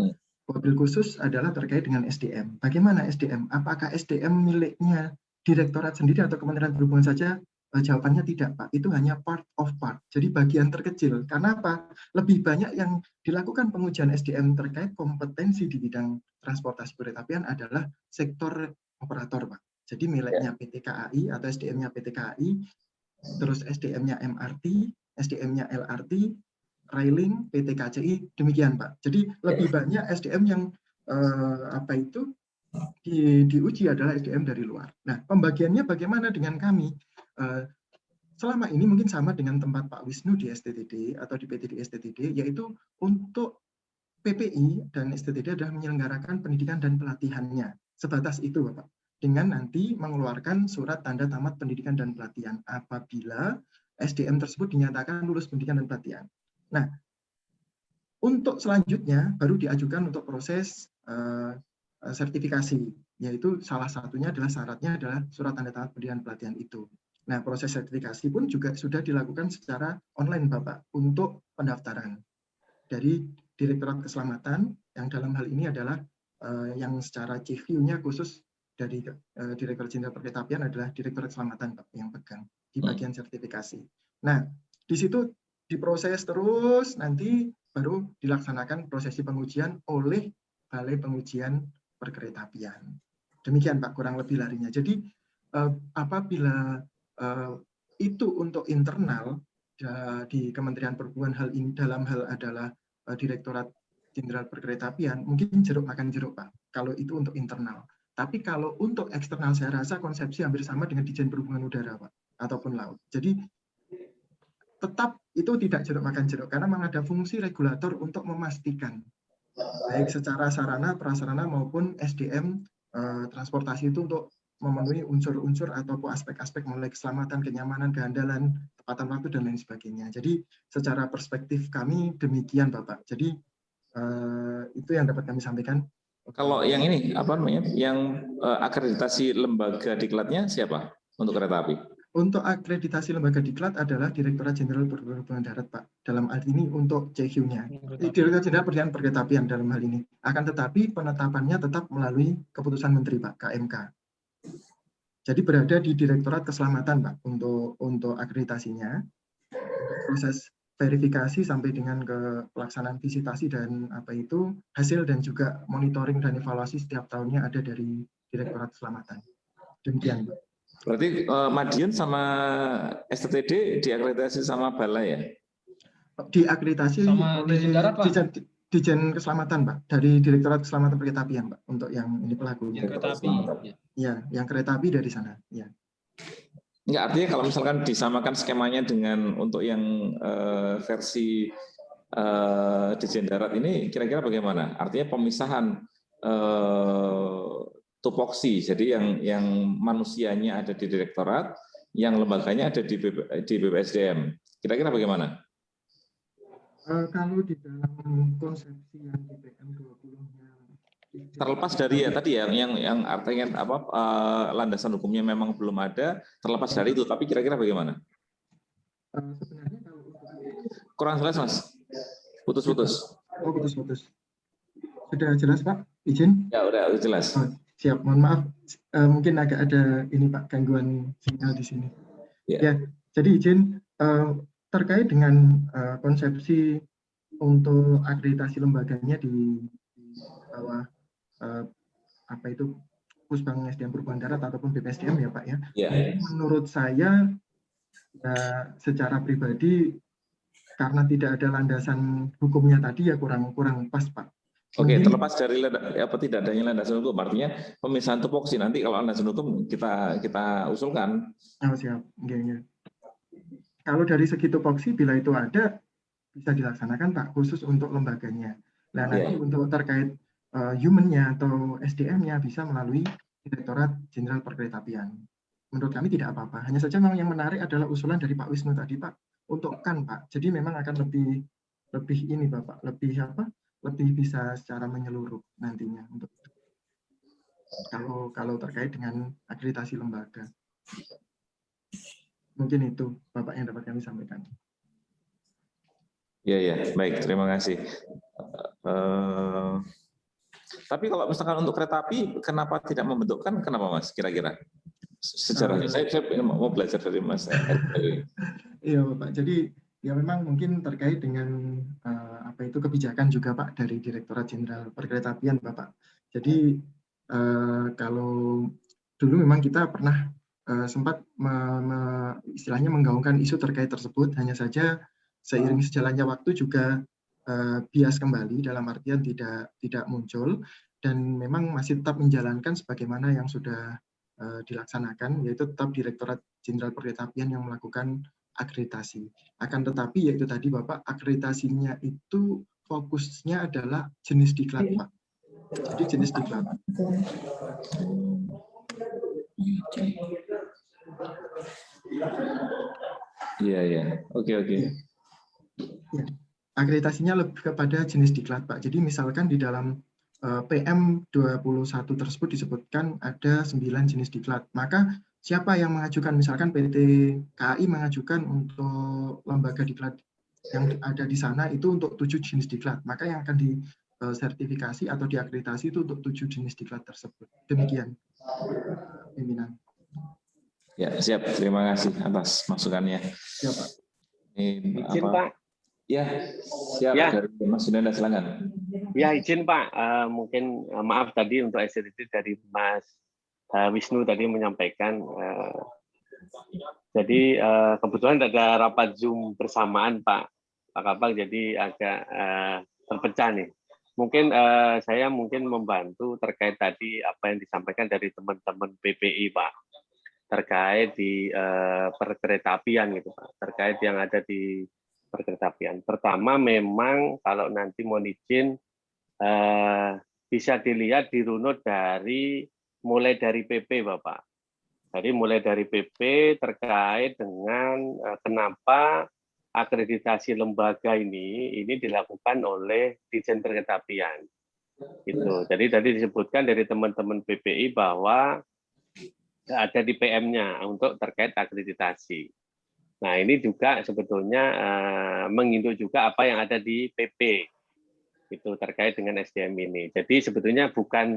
Speaker 9: mobil khusus adalah terkait dengan SDM. Bagaimana SDM? Apakah SDM miliknya direktorat sendiri atau Kementerian Perhubungan saja? Jawabannya tidak, Pak. Itu hanya part of part. Jadi bagian terkecil. Karena apa? Lebih banyak yang dilakukan pengujian SDM terkait kompetensi di bidang transportasi perkeretapian adalah sektor operator, Pak. Jadi miliknya PT KAI atau SDM-nya PT KAI, terus SDM-nya MRT, SDM-nya LRT, railing, PT KCI, demikian Pak. Jadi lebih banyak SDM yang diuji adalah SDM dari luar. Nah, pembagiannya bagaimana dengan kami? Selama ini mungkin sama dengan tempat Pak Wisnu di STTD atau di PTD STTD, yaitu untuk PPI dan STTD adalah menyelenggarakan pendidikan dan pelatihannya. Sebatas itu Bapak. Dengan nanti mengeluarkan surat tanda tamat pendidikan dan pelatihan apabila SDM tersebut dinyatakan lulus pendidikan dan pelatihan. Nah, untuk selanjutnya baru diajukan untuk proses sertifikasi, yaitu salah satunya adalah syaratnya adalah surat tanda tamat pendidikan pelatihan itu. Nah, proses sertifikasi pun juga sudah dilakukan secara online, Bapak, untuk pendaftaran dari Direktorat Keselamatan, yang dalam hal ini adalah yang secara chief view-nya khusus dari Direktorat Jenderal Perkeretapian adalah Direktorat Keselamatan, Pak, yang pegang di bagian sertifikasi. Nah, di situ diproses terus, nanti baru dilaksanakan prosesi pengujian oleh Balai Pengujian Perkeretapian. Demikian, Pak, kurang lebih larinya. Jadi, apabila itu untuk internal di Kementerian Perhubungan hal ini dalam hal adalah Direktorat Jenderal Perkeretapian, mungkin jeruk makan jeruk Pak, kalau itu untuk internal. Tapi kalau untuk eksternal saya rasa konsepsi hampir sama dengan Dijen Perhubungan Udara Pak, ataupun laut. Jadi tetap itu tidak jeruk makan jeruk, karena memang ada fungsi regulator untuk memastikan baik secara sarana, prasarana maupun SDM transportasi itu untuk memenuhi unsur-unsur ataupun aspek-aspek mulai keselamatan, kenyamanan, kehandalan, tepatan waktu, dan lain sebagainya. Jadi secara perspektif kami demikian Bapak. Jadi itu yang dapat kami sampaikan.
Speaker 1: Kalau yang ini, yang akreditasi lembaga diklatnya siapa untuk kereta api?
Speaker 9: Untuk akreditasi lembaga diklat adalah Direktorat Jenderal Perhubungan Darat, Pak. Dalam hal ini untuk CQ-nya. Direktorat Jenderal Perhubungan Perkeretapian dalam hal ini. Akan tetapi penetapannya tetap melalui keputusan Menteri, Pak, KMK. Jadi berada di Direktorat Keselamatan, Pak, untuk akreditasinya. Proses verifikasi sampai dengan ke pelaksanaan visitasi dan hasil dan juga monitoring dan evaluasi setiap tahunnya ada dari Direktorat Keselamatan. Demikian, Pak.
Speaker 1: Berarti Madiun sama STTD diakreditasi sama Balai ya?
Speaker 9: Diakreditasi
Speaker 5: Sama
Speaker 9: oleh
Speaker 5: Dirjen Darat, Pak.
Speaker 9: Dijen Keselamatan, Pak, dari Direktorat Keselamatan Perkereta Apian, Pak, untuk yang ini pelakunya.
Speaker 5: Yang kereta api.
Speaker 9: Ya, yang kereta api dari sana. Ya.
Speaker 1: Enggak, artinya kalau misalkan disamakan skemanya dengan untuk yang versi Dirjen Darat ini kira-kira bagaimana? Artinya pemisahan tupoksi, jadi yang manusianya ada di direktorat, yang lembaganya ada di BPSDM. Kira-kira bagaimana?
Speaker 9: Kalau di dalam konsepsi yang di PM 20-nya
Speaker 1: terlepas dari ya tadi yang artinya apa landasan hukumnya memang belum ada, terlepas dari itu, tapi kira-kira bagaimana?
Speaker 9: Sebenarnya kalau
Speaker 1: kurang jelas Mas, putus-putus.
Speaker 9: Oh, putus-putus. Sudah jelas Pak? Izin?
Speaker 1: Ya udah jelas.
Speaker 9: Oh, siap, mohon maaf, mungkin agak ada ini Pak gangguan sinyal di sini. Ya, jadi izin terkait dengan konsepsi untuk akreditasi lembaganya di bawah apa itu Pusbang SDM Perubahan Darat ataupun BPSDM ya Pak ya. Menurut saya ya, secara pribadi karena tidak ada landasan hukumnya tadi ya kurang pas Pak.
Speaker 1: Oke, terlepas dari apa tidak adanya landasan hukum, artinya pemisahan tupoksi nanti kalau landasan hukum kita usulkan.
Speaker 9: Oh siap, okay. Kalau dari segi tupoksi bila itu ada bisa dilaksanakan Pak khusus untuk lembaganya. Nah nanti untuk terkait human-nya atau SDM-nya bisa melalui Direktorat Jenderal Perkeretaapian. Menurut kami tidak apa-apa. Hanya saja memang yang menarik adalah usulan dari Pak Wisnu tadi Pak untuk kan Pak. Jadi memang akan lebih ini Bapak, lebih bisa secara menyeluruh nantinya untuk kalau terkait dengan akreditasi lembaga. Mungkin itu Bapak yang dapat kami sampaikan.
Speaker 1: Ya, baik, terima kasih. Tapi kalau misalkan untuk kereta api, kenapa tidak membentukkan? Kenapa Mas? Kira-kira sejarah saya mau belajar dari Mas.
Speaker 9: Iya Bapak. Jadi ya memang mungkin terkait dengan apa itu kebijakan juga Pak dari Direktorat Jenderal Perkeretaapian Bapak. Jadi kalau dulu memang kita pernah sempat istilahnya menggaungkan isu terkait tersebut, hanya saja seiring sejalannya waktu juga bias kembali dalam artian tidak muncul dan memang masih tetap menjalankan sebagaimana yang sudah dilaksanakan, yaitu tetap Direktorat Jenderal Perkeretaapian yang melakukan akreditasi. Akan tetapi yaitu tadi Bapak, akreditasinya itu fokusnya adalah jenis diklat Pak. Jadi jenis diklat.
Speaker 1: Iya. Oke. Ya.
Speaker 9: Akreditasinya lebih kepada jenis diklat Pak. Jadi misalkan di dalam PM 21 tersebut disebutkan ada 9 jenis diklat. Maka siapa yang mengajukan, misalkan PT KAI mengajukan untuk lembaga diklat yang ada di sana itu untuk 7 jenis diklat. Maka yang akan disertifikasi atau diakreditasi itu untuk 7 jenis diklat tersebut. Demikian, pimpinan.
Speaker 1: Ya, siap. Terima kasih atas masukannya.
Speaker 9: Ya, Pak.
Speaker 10: Izin, Pak.
Speaker 1: Ya, siap. Ya. Dari Mas Sunanda, silakan.
Speaker 10: Ya, izin Pak. Mungkin maaf tadi untuk SDT dari Mas Wisnu tadi menyampaikan. Jadi kebetulan ada rapat Zoom bersamaan Pak Kapal, jadi agak terpecah nih. Mungkin saya membantu terkait tadi apa yang disampaikan dari teman-teman PPI Pak. Terkait di perkeretaapian gitu Pak, terkait yang ada di perkeretaapian. Pertama memang kalau nanti mohon izin bisa dilihat dirunut mulai dari PP Bapak. Jadi mulai dari PP terkait dengan kenapa akreditasi lembaga ini dilakukan oleh Ditjen Perkeretaapian. Gitu. Jadi tadi disebutkan dari teman-teman PPI bahwa ada di PM-nya untuk terkait akreditasi. Nah, ini juga sebetulnya menginduk juga apa yang ada di PP itu terkait dengan SDM ini. Jadi sebetulnya bukan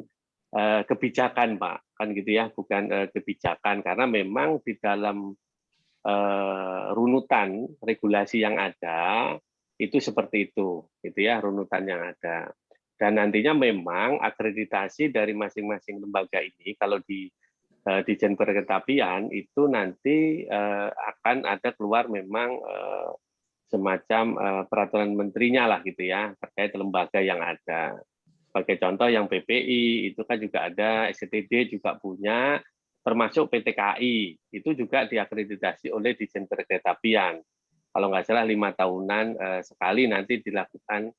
Speaker 10: kebijakan, Pak, kan gitu ya, bukan kebijakan karena memang di dalam runutan regulasi yang ada itu seperti itu, gitu ya, runutan yang ada. Dan nantinya memang akreditasi dari masing-masing lembaga ini kalau di Ditjen Perkeretapian itu nanti akan ada keluar memang semacam peraturan menterinya lah gitu ya, terkait lembaga yang ada. Sebagai contoh yang PPI itu kan juga ada, SCTD juga punya, termasuk PT KAI itu juga diakreditasi oleh Ditjen Perkeretapian. Kalau nggak salah 5 tahunan sekali nanti dilakukan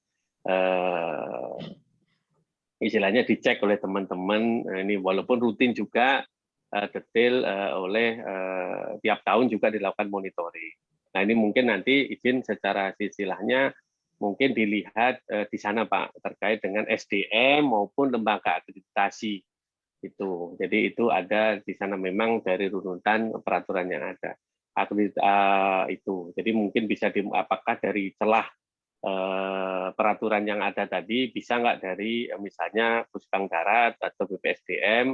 Speaker 10: istilahnya dicek oleh teman-teman. Ini walaupun rutin juga detail oleh tiap tahun juga dilakukan monitoring. Nah ini mungkin nanti izin secara istilahnya mungkin dilihat di sana Pak, terkait dengan SDM maupun lembaga akreditasi itu. Jadi itu ada di sana memang dari runutan peraturan yang ada. Itu. Jadi mungkin bisa apakah dari celah peraturan yang ada tadi bisa nggak dari misalnya Pusbang Darat atau BPSDM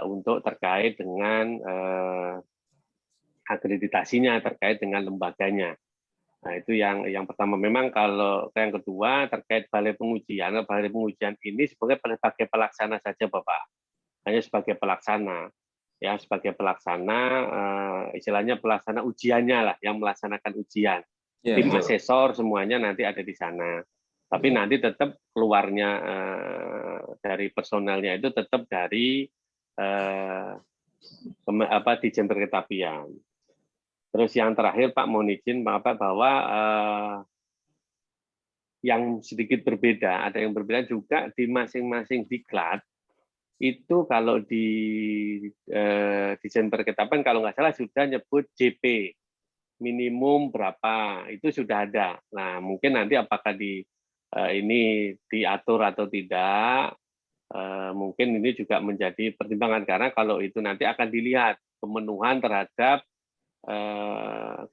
Speaker 10: untuk terkait dengan akreditasinya, terkait dengan lembaganya. Nah itu yang pertama. Memang kalau yang kedua terkait balai pengujian ini sebagai pelaksana saja Bapak, hanya sebagai pelaksana. Ya sebagai pelaksana, istilahnya pelaksana ujiannya lah, yang melaksanakan ujian. Tim asesor semuanya nanti ada di sana. Tapi nanti tetap keluarnya dari personelnya itu tetap dari Ditjen Perkeretapian. Terus yang terakhir Pak, mohon izin Bapak bahwa yang sedikit berbeda, ada yang berbeda juga di masing-masing diklat. Itu kalau di Ditjen Perkeretapian kalau nggak salah sudah nyebut JP minimum berapa, itu sudah ada. Nah mungkin nanti apakah ini diatur atau tidak, mungkin ini juga menjadi pertimbangan, karena kalau itu nanti akan dilihat pemenuhan terhadap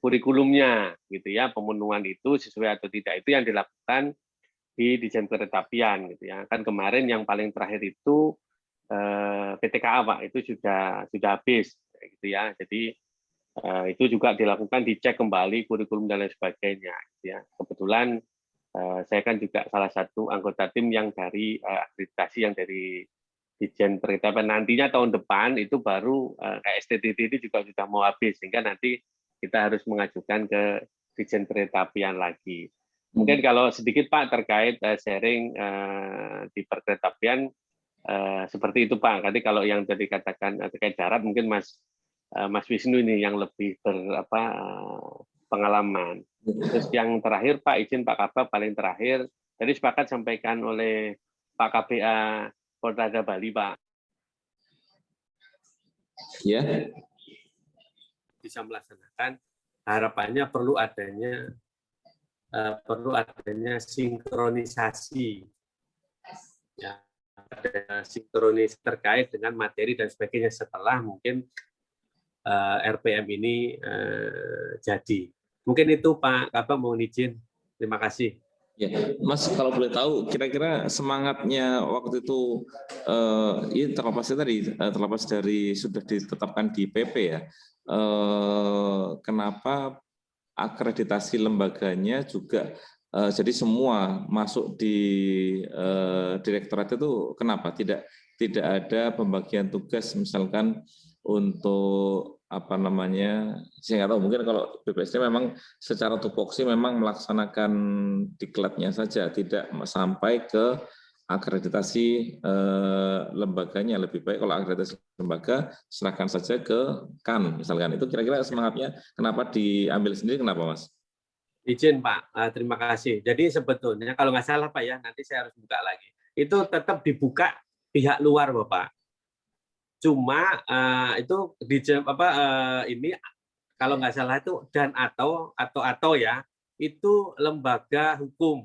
Speaker 10: kurikulumnya gitu ya, pemenuhan itu sesuai atau tidak, itu yang dilakukan di Ditjen Perkeretapian gitu ya. Kan kemarin yang paling terakhir itu PTKA Pak, itu sudah habis gitu ya. Jadi itu juga dilakukan, dicek kembali kurikulum dan lain sebagainya gitu ya. Kebetulan saya kan juga salah satu anggota tim yang dari akreditasi yang dari Ditjen Perkeretapian. Nantinya tahun depan itu baru STTD itu juga sudah mau habis, sehingga nanti kita harus mengajukan ke Ditjen Perkeretapian lagi. Mungkin kalau sedikit Pak terkait sharing di Perkeretapian seperti itu Pak. Tadi kalau yang tadi katakan terkait darat mungkin Mas Wisnu ini yang lebih pengalaman. Terus yang terakhir Pak, izin Pak Kabak paling terakhir, tadi sepakat sampaikan oleh Pak KPA Polda Bali Pak.
Speaker 1: Ya.
Speaker 10: Bisa melaksanakan, harapannya perlu adanya sinkronisasi. Ya, ada sinkronis terkait dengan materi dan sebagainya setelah mungkin RPM ini jadi. Mungkin itu Pak Kabak, mohon izin. Terima kasih.
Speaker 1: Ya, Mas, kalau boleh tahu, kira-kira semangatnya waktu itu, ini terlepas dari sudah ditetapkan di PP ya, kenapa akreditasi lembaganya juga jadi semua masuk di direktorat itu, kenapa tidak ada pembagian tugas misalkan untuk saya nggak tahu, mungkin kalau BPSD memang secara tupoksi memang melaksanakan diklatnya saja, tidak sampai ke akreditasi lembaganya. Lebih baik kalau akreditasi lembaga serahkan saja ke KAN misalkan. Itu kira-kira semangatnya kenapa diambil sendiri, kenapa Mas?
Speaker 10: Izin Pak, terima kasih. Jadi sebetulnya kalau nggak salah Pak ya, nanti saya harus buka lagi. Itu tetap dibuka pihak luar Bapak. Cuma itu ini kalau nggak salah itu dan atau ya, itu lembaga hukum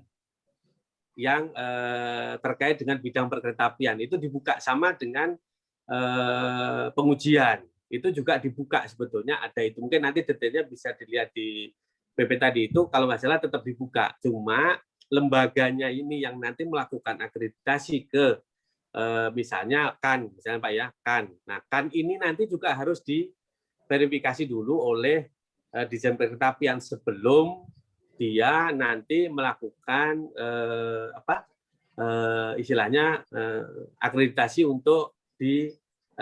Speaker 10: yang terkait dengan bidang perkeretapian itu dibuka, sama dengan pengujian itu juga dibuka, sebetulnya ada itu. Mungkin nanti detailnya bisa dilihat di PP tadi, itu kalau nggak salah tetap dibuka. Cuma lembaganya ini yang nanti melakukan akreditasi ke misalnya KAN, misalnya Pak ya, KAN. Nah, KAN ini nanti juga harus diverifikasi dulu oleh Ditjen Perkeretapian sebelum dia nanti melakukan istilahnya akreditasi untuk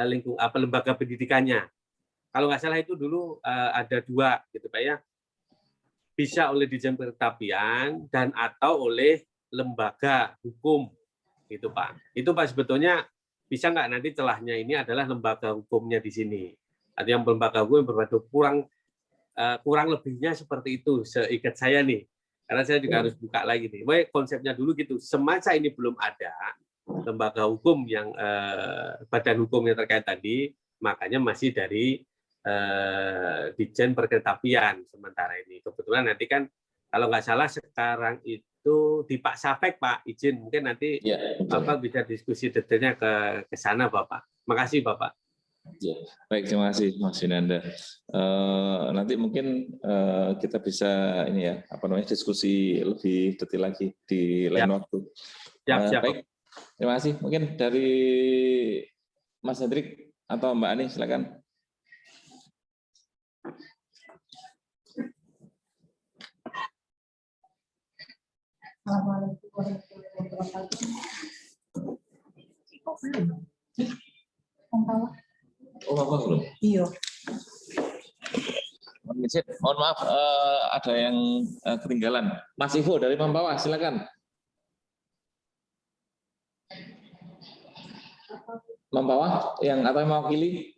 Speaker 10: lembaga pendidikannya. Kalau nggak salah itu dulu ada 2 gitu Pak ya. Bisa oleh Ditjen Perkeretapian dan atau oleh lembaga hukum gitu Pak. Itu Pak sebetulnya bisa nggak nanti celahnya ini adalah lembaga hukumnya di sini. Artinya lembaga hukum yang berbentuk kurang lebihnya seperti itu seikat saya nih. Karena saya juga harus buka lagi nih. Baik, konsepnya dulu gitu. Semasa ini belum ada lembaga hukum yang badan hukum yang terkait tadi, makanya masih dari Ditjen Perkeretapian sementara ini. Kebetulan nanti kan kalau nggak salah sekarang itu di Pak Safek Pak, izin mungkin nanti Bapak bisa diskusi detailnya ke sana Bapak. Makasih Bapak.
Speaker 1: Ya, baik, terima kasih Mas Yunanda. Nanti mungkin kita bisa ini ya, diskusi lebih detail lagi di lain waktu.
Speaker 10: Siap.
Speaker 1: Baik, terima kasih. Mungkin dari Mas Hendrik atau Mbak Ani, silakan.
Speaker 3: Assalamualaikum warahmatullahi wabarakatuh.
Speaker 1: Oh, Bapak belum?
Speaker 3: Iya.
Speaker 1: Mohon maaf, ada yang ketinggalan. Mas Ivo dari Mampawa, silakan. Mampawa, yang apa yang mewakili?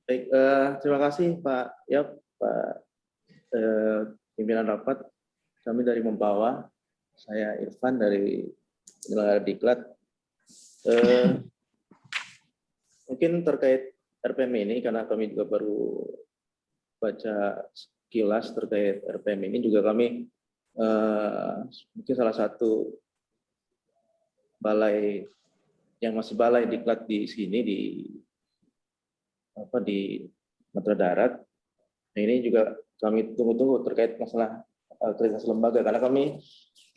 Speaker 11: Baik, terima kasih Pak Yop, Pak pimpinan rapat. Kami dari Mampawa, saya Irfan dari penyelenggara Diklat. Mungkin terkait RPM ini, karena kami juga baru baca sekilas terkait RPM ini, juga kami mungkin salah satu balai yang masih balai Diklat di sini di Matra Darat. Nah, ini juga kami tunggu-tunggu terkait masalah akreditasi lembaga, karena kami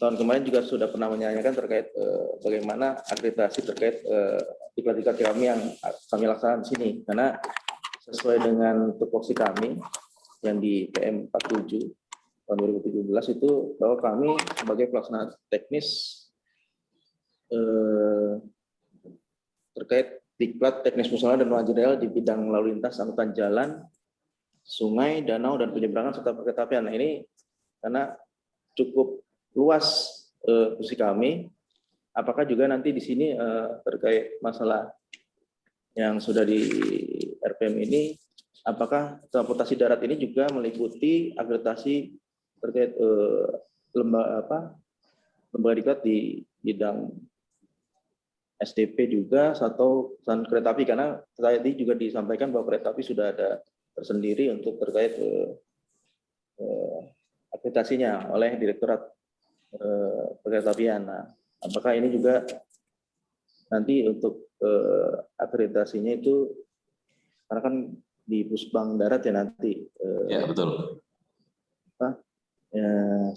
Speaker 11: tahun kemarin juga sudah pernah menanyakan terkait bagaimana akreditasi terkait diklat-diklat kami yang kami laksanakan di sini, karena sesuai dengan tupoksi kami yang di PM 47 tahun 2017 itu bahwa kami sebagai pelaksana teknis terkait diklat teknis musola dan manajerial di bidang lalu lintas angkutan jalan, sungai, danau, dan penyeberangan serta perkeretapian. Nah, ini karena cukup luas fungsi kami, apakah juga nanti di sini terkait masalah yang sudah di RPM ini, apakah transportasi darat ini juga meliputi akreditasi terkait lembaga diklat di bidang SDP juga atau kereta api, karena tadi juga disampaikan bahwa kereta api sudah ada tersendiri untuk terkait akreditasinya oleh Direktorat Perkeretaapian. Nah, apakah ini juga nanti untuk akreditasinya itu, karena kan di Pusbang Darat ya nanti
Speaker 1: ya betul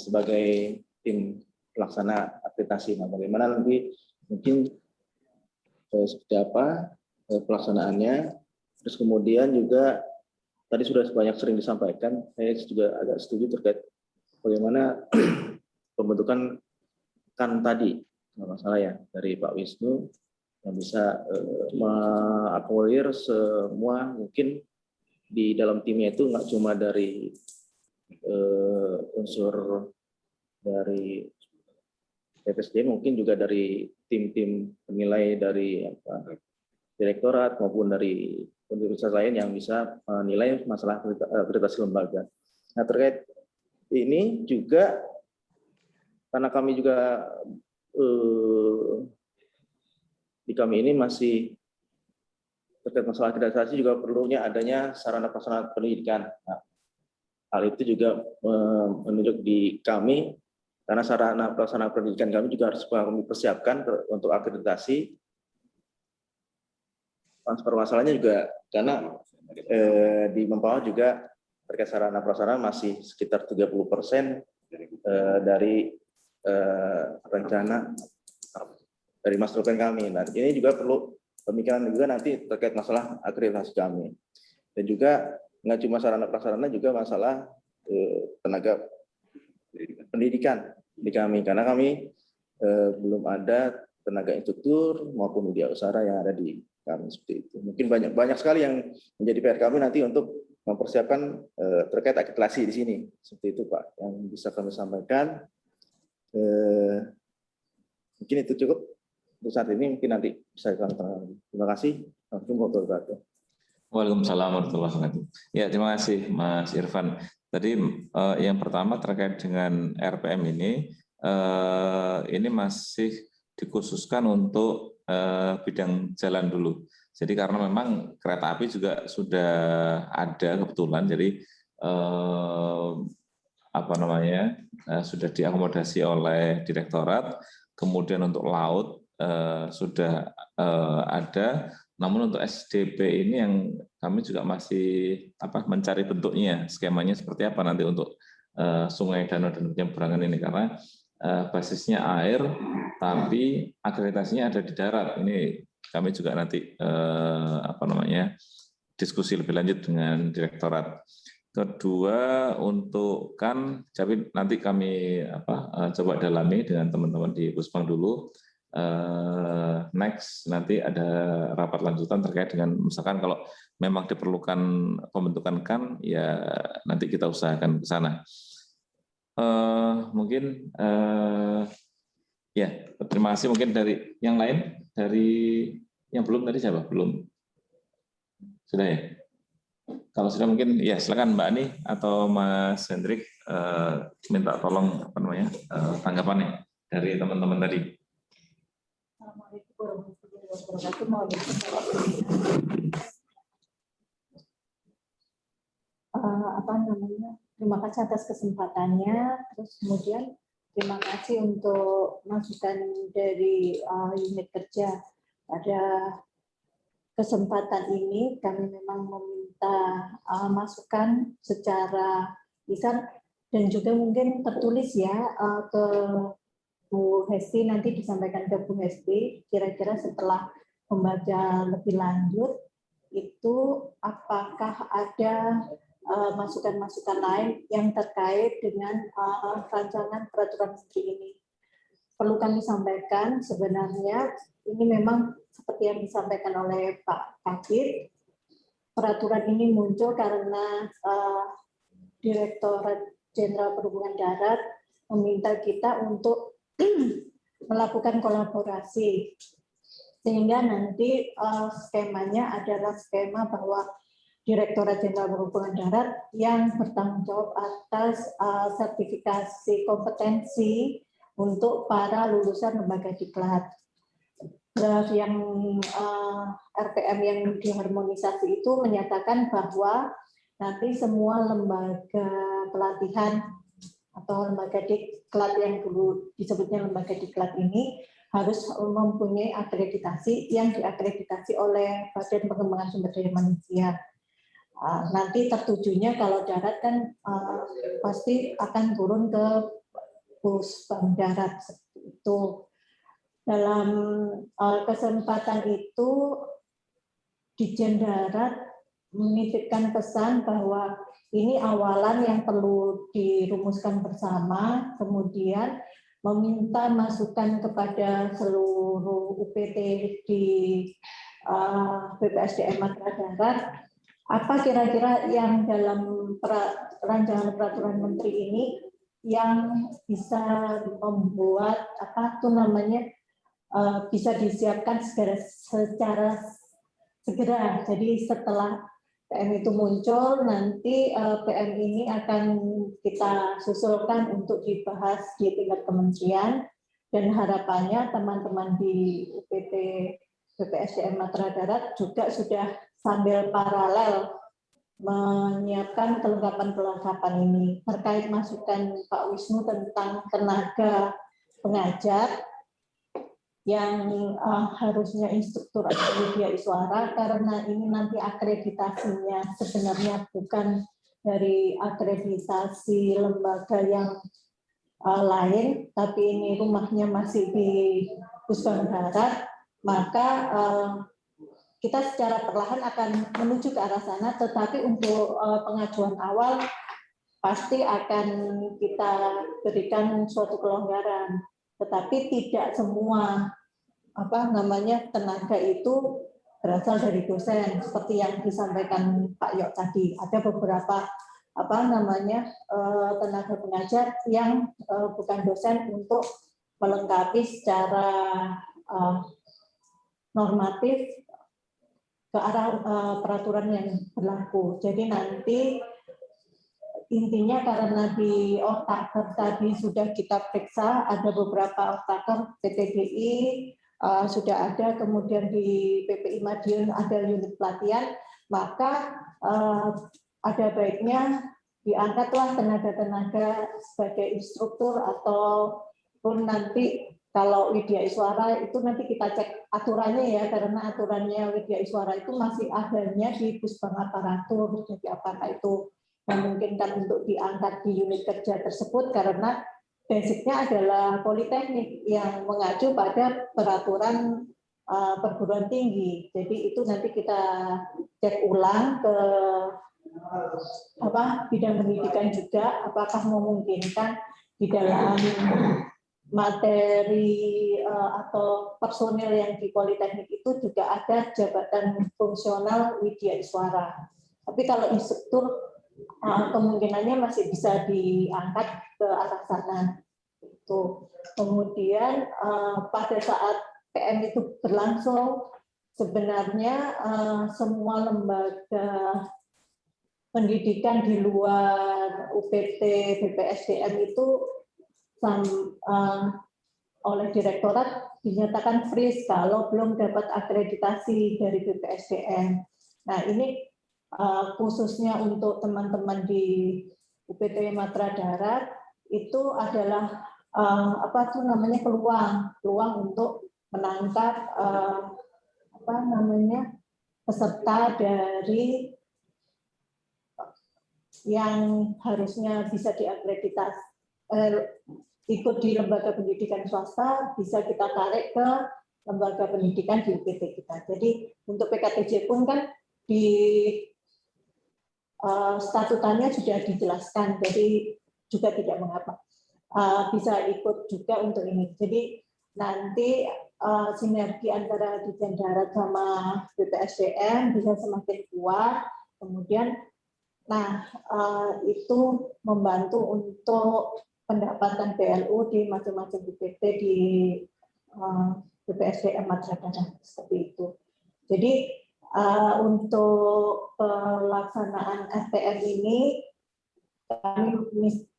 Speaker 11: sebagai tim pelaksana akreditasi. Nah, bagaimana nanti mungkin seperti apa pelaksanaannya, terus kemudian juga tadi sudah banyak sering disampaikan, saya juga agak setuju terkait bagaimana pembentukan kan tadi masalah ya dari Pak Wisnu yang bisa mengakomodir semua, mungkin di dalam timnya itu nggak cuma dari unsur dari PPSD, mungkin juga dari tim-tim penilai dari direktorat maupun dari universitas lain yang bisa menilai masalah akreditasi lembaga. Nah, terkait ini juga karena kami juga di kami ini masih terkait masalah akreditasi juga perlunya adanya sarana prasarana pendidikan. Nah, hal itu juga menunjuk di kami, karena sarana prasarana pendidikan kami juga harus kami persiapkan untuk akreditasi. Transfer masalahnya juga karena di Mampawa juga terkait sarana prasarana masih sekitar 30% dari rencana dari master plan kami. Nah, ini juga perlu pemikiran juga nanti terkait masalah akreditasi kami. Dan juga nggak cuma sarana prasarana, juga masalah tenaga pendidikan di kami, karena kami belum ada tenaga instruktur maupun media usaha yang ada di kami seperti itu. Mungkin banyak sekali yang menjadi PR kami nanti untuk mempersiapkan terkait akreditasi di sini. Seperti itu Pak yang bisa kami sampaikan. Mungkin itu cukup untuk saat ini, mungkin nanti bisa kami tanggapi. Terima kasih. Assalamualaikum warahmatullahi wabarakatuh.
Speaker 1: Waalaikumsalam warahmatullahi wabarakatuh. Ya, terima kasih Mas Irfan. Tadi yang pertama terkait dengan RPM ini masih dikhususkan untuk bidang jalan dulu. Jadi karena memang kereta api juga sudah ada kebetulan, jadi sudah diakomodasi oleh direktorat. Kemudian untuk laut sudah ada, namun untuk SDP ini yang kami juga masih mencari bentuknya, skemanya seperti apa nanti untuk sungai, danau, dan penyeberangan ini, karena basisnya air, tapi akreditasinya ada di darat. Ini kami juga nanti diskusi lebih lanjut dengan direktorat. Kedua, untuk tapi nanti kami coba dalami dengan teman-teman di Puspang dulu. Next nanti ada rapat lanjutan terkait dengan misalkan kalau memang diperlukan pembentukan ya nanti kita usahakan ke sana. Mungkin ya, terima kasih. Mungkin dari yang lain, dari yang belum tadi siapa? Belum? Sudah ya? Kalau sudah mungkin ya silakan Mbak Ani atau Mas Hendrik minta tolong tanggapannya dari teman-teman tadi.
Speaker 3: Assalamualaikum warahmatullahi wabarakatuh. Terima kasih atas kesempatannya. Terus kemudian terima kasih untuk masukan dari unit kerja. Pada kesempatan ini kami memang meminta masukan secara lisan dan juga mungkin tertulis ya ke Bu Hesti, nanti disampaikan ke Bu Hesti. Kira-kira setelah membaca lebih lanjut itu apakah ada masukan-masukan lain yang terkait dengan rancangan peraturan menteri ini. Perlu kami sampaikan, sebenarnya ini memang seperti yang disampaikan oleh Pak Kabir, peraturan ini muncul karena Direktorat Jenderal Perhubungan Darat meminta kita untuk melakukan kolaborasi, sehingga nanti skemanya adalah skema bahwa Direktorat Jenderal Perhubungan Darat yang bertanggung jawab atas sertifikasi kompetensi untuk para lulusan lembaga diklat. Draft yang RPM yang diharmonisasi itu menyatakan bahwa nanti semua lembaga pelatihan atau lembaga diklat yang dulu disebutnya lembaga diklat ini harus mempunyai akreditasi yang diakreditasi oleh Badan Pengembangan Sumber Daya Manusia. Nanti tertujunya kalau darat kan pasti akan turun ke Puspang Darat seperti itu. Dalam kesempatan itu Ditjen Darat menitipkan pesan bahwa ini awalan yang perlu dirumuskan bersama, kemudian meminta masukan kepada seluruh UPT di BPSDM Matra Darat. Apa kira-kira yang dalam rancangan peraturan menteri ini yang bisa membuat bisa disiapkan secara segera. Jadi setelah PM itu muncul, nanti PM ini akan kita susulkan untuk dibahas di tingkat kementerian, dan harapannya teman-teman di UPT BPSDM Matra Darat juga sudah sambil paralel menyiapkan kelengkapan-kelengkapan ini. Terkait masukan Pak Wisnu tentang tenaga pengajar yang harusnya instruktur atau media iswara, karena ini nanti akreditasinya sebenarnya bukan dari akreditasi lembaga yang lain, tapi ini rumahnya masih di Puspang Darat, maka kita secara perlahan akan menuju ke arah sana, tetapi untuk pengajuan awal pasti akan kita berikan suatu kelonggaran. Tetapi tidak semua tenaga itu berasal dari dosen, seperti yang disampaikan Pak Yok tadi. Ada beberapa tenaga pengajar yang bukan dosen untuk melengkapi secara normatif ke arah peraturan yang berlaku. Jadi nanti intinya karena di Ottaker tadi sudah kita periksa, ada beberapa Ottaker PTGI sudah ada, kemudian di PPI Madiun ada unit pelatihan, maka ada baiknya diangkatlah tenaga-tenaga sebagai instruktur ataupun nanti kalau Widya Iswara itu nanti kita cek aturannya ya, karena aturannya Widya Iswara itu masih adanya di Pusbang Aparatur. Jadi apakah itu memungkinkan untuk diangkat di unit kerja tersebut, karena basicnya adalah politeknik yang mengacu pada peraturan perguruan tinggi. Jadi itu nanti kita cek ulang ke bidang pendidikan juga, apakah memungkinkan di dalam materi atau personil yang di politeknik itu juga ada jabatan fungsional Widya Iswara. Tapi kalau instruktur kemungkinannya masih bisa diangkat ke arah sana. Itu. Kemudian pada saat PM itu berlangsung, sebenarnya semua lembaga pendidikan di luar UPT BPSDM itu oleh direktorat dinyatakan freeze kalau belum dapat akreditasi dari BPSDM. Nah ini khususnya untuk teman-teman di UPT Matra Darat itu adalah peluang untuk menangkap peserta dari yang harusnya bisa diakreditasi ikut di lembaga pendidikan swasta, bisa kita tarik ke lembaga pendidikan di UPT kita. Jadi untuk PKTJ pun kan di statutannya sudah dijelaskan, jadi juga tidak mengapa bisa ikut juga untuk ini. Jadi nanti sinergi antara Dirjen Darat sama BPSDM bisa semakin kuat. Kemudian, itu membantu untuk pendapatan BLU di masing-masing UPT di BPSDM Matra Darat seperti itu. Jadi untuk pelaksanaan STM ini kami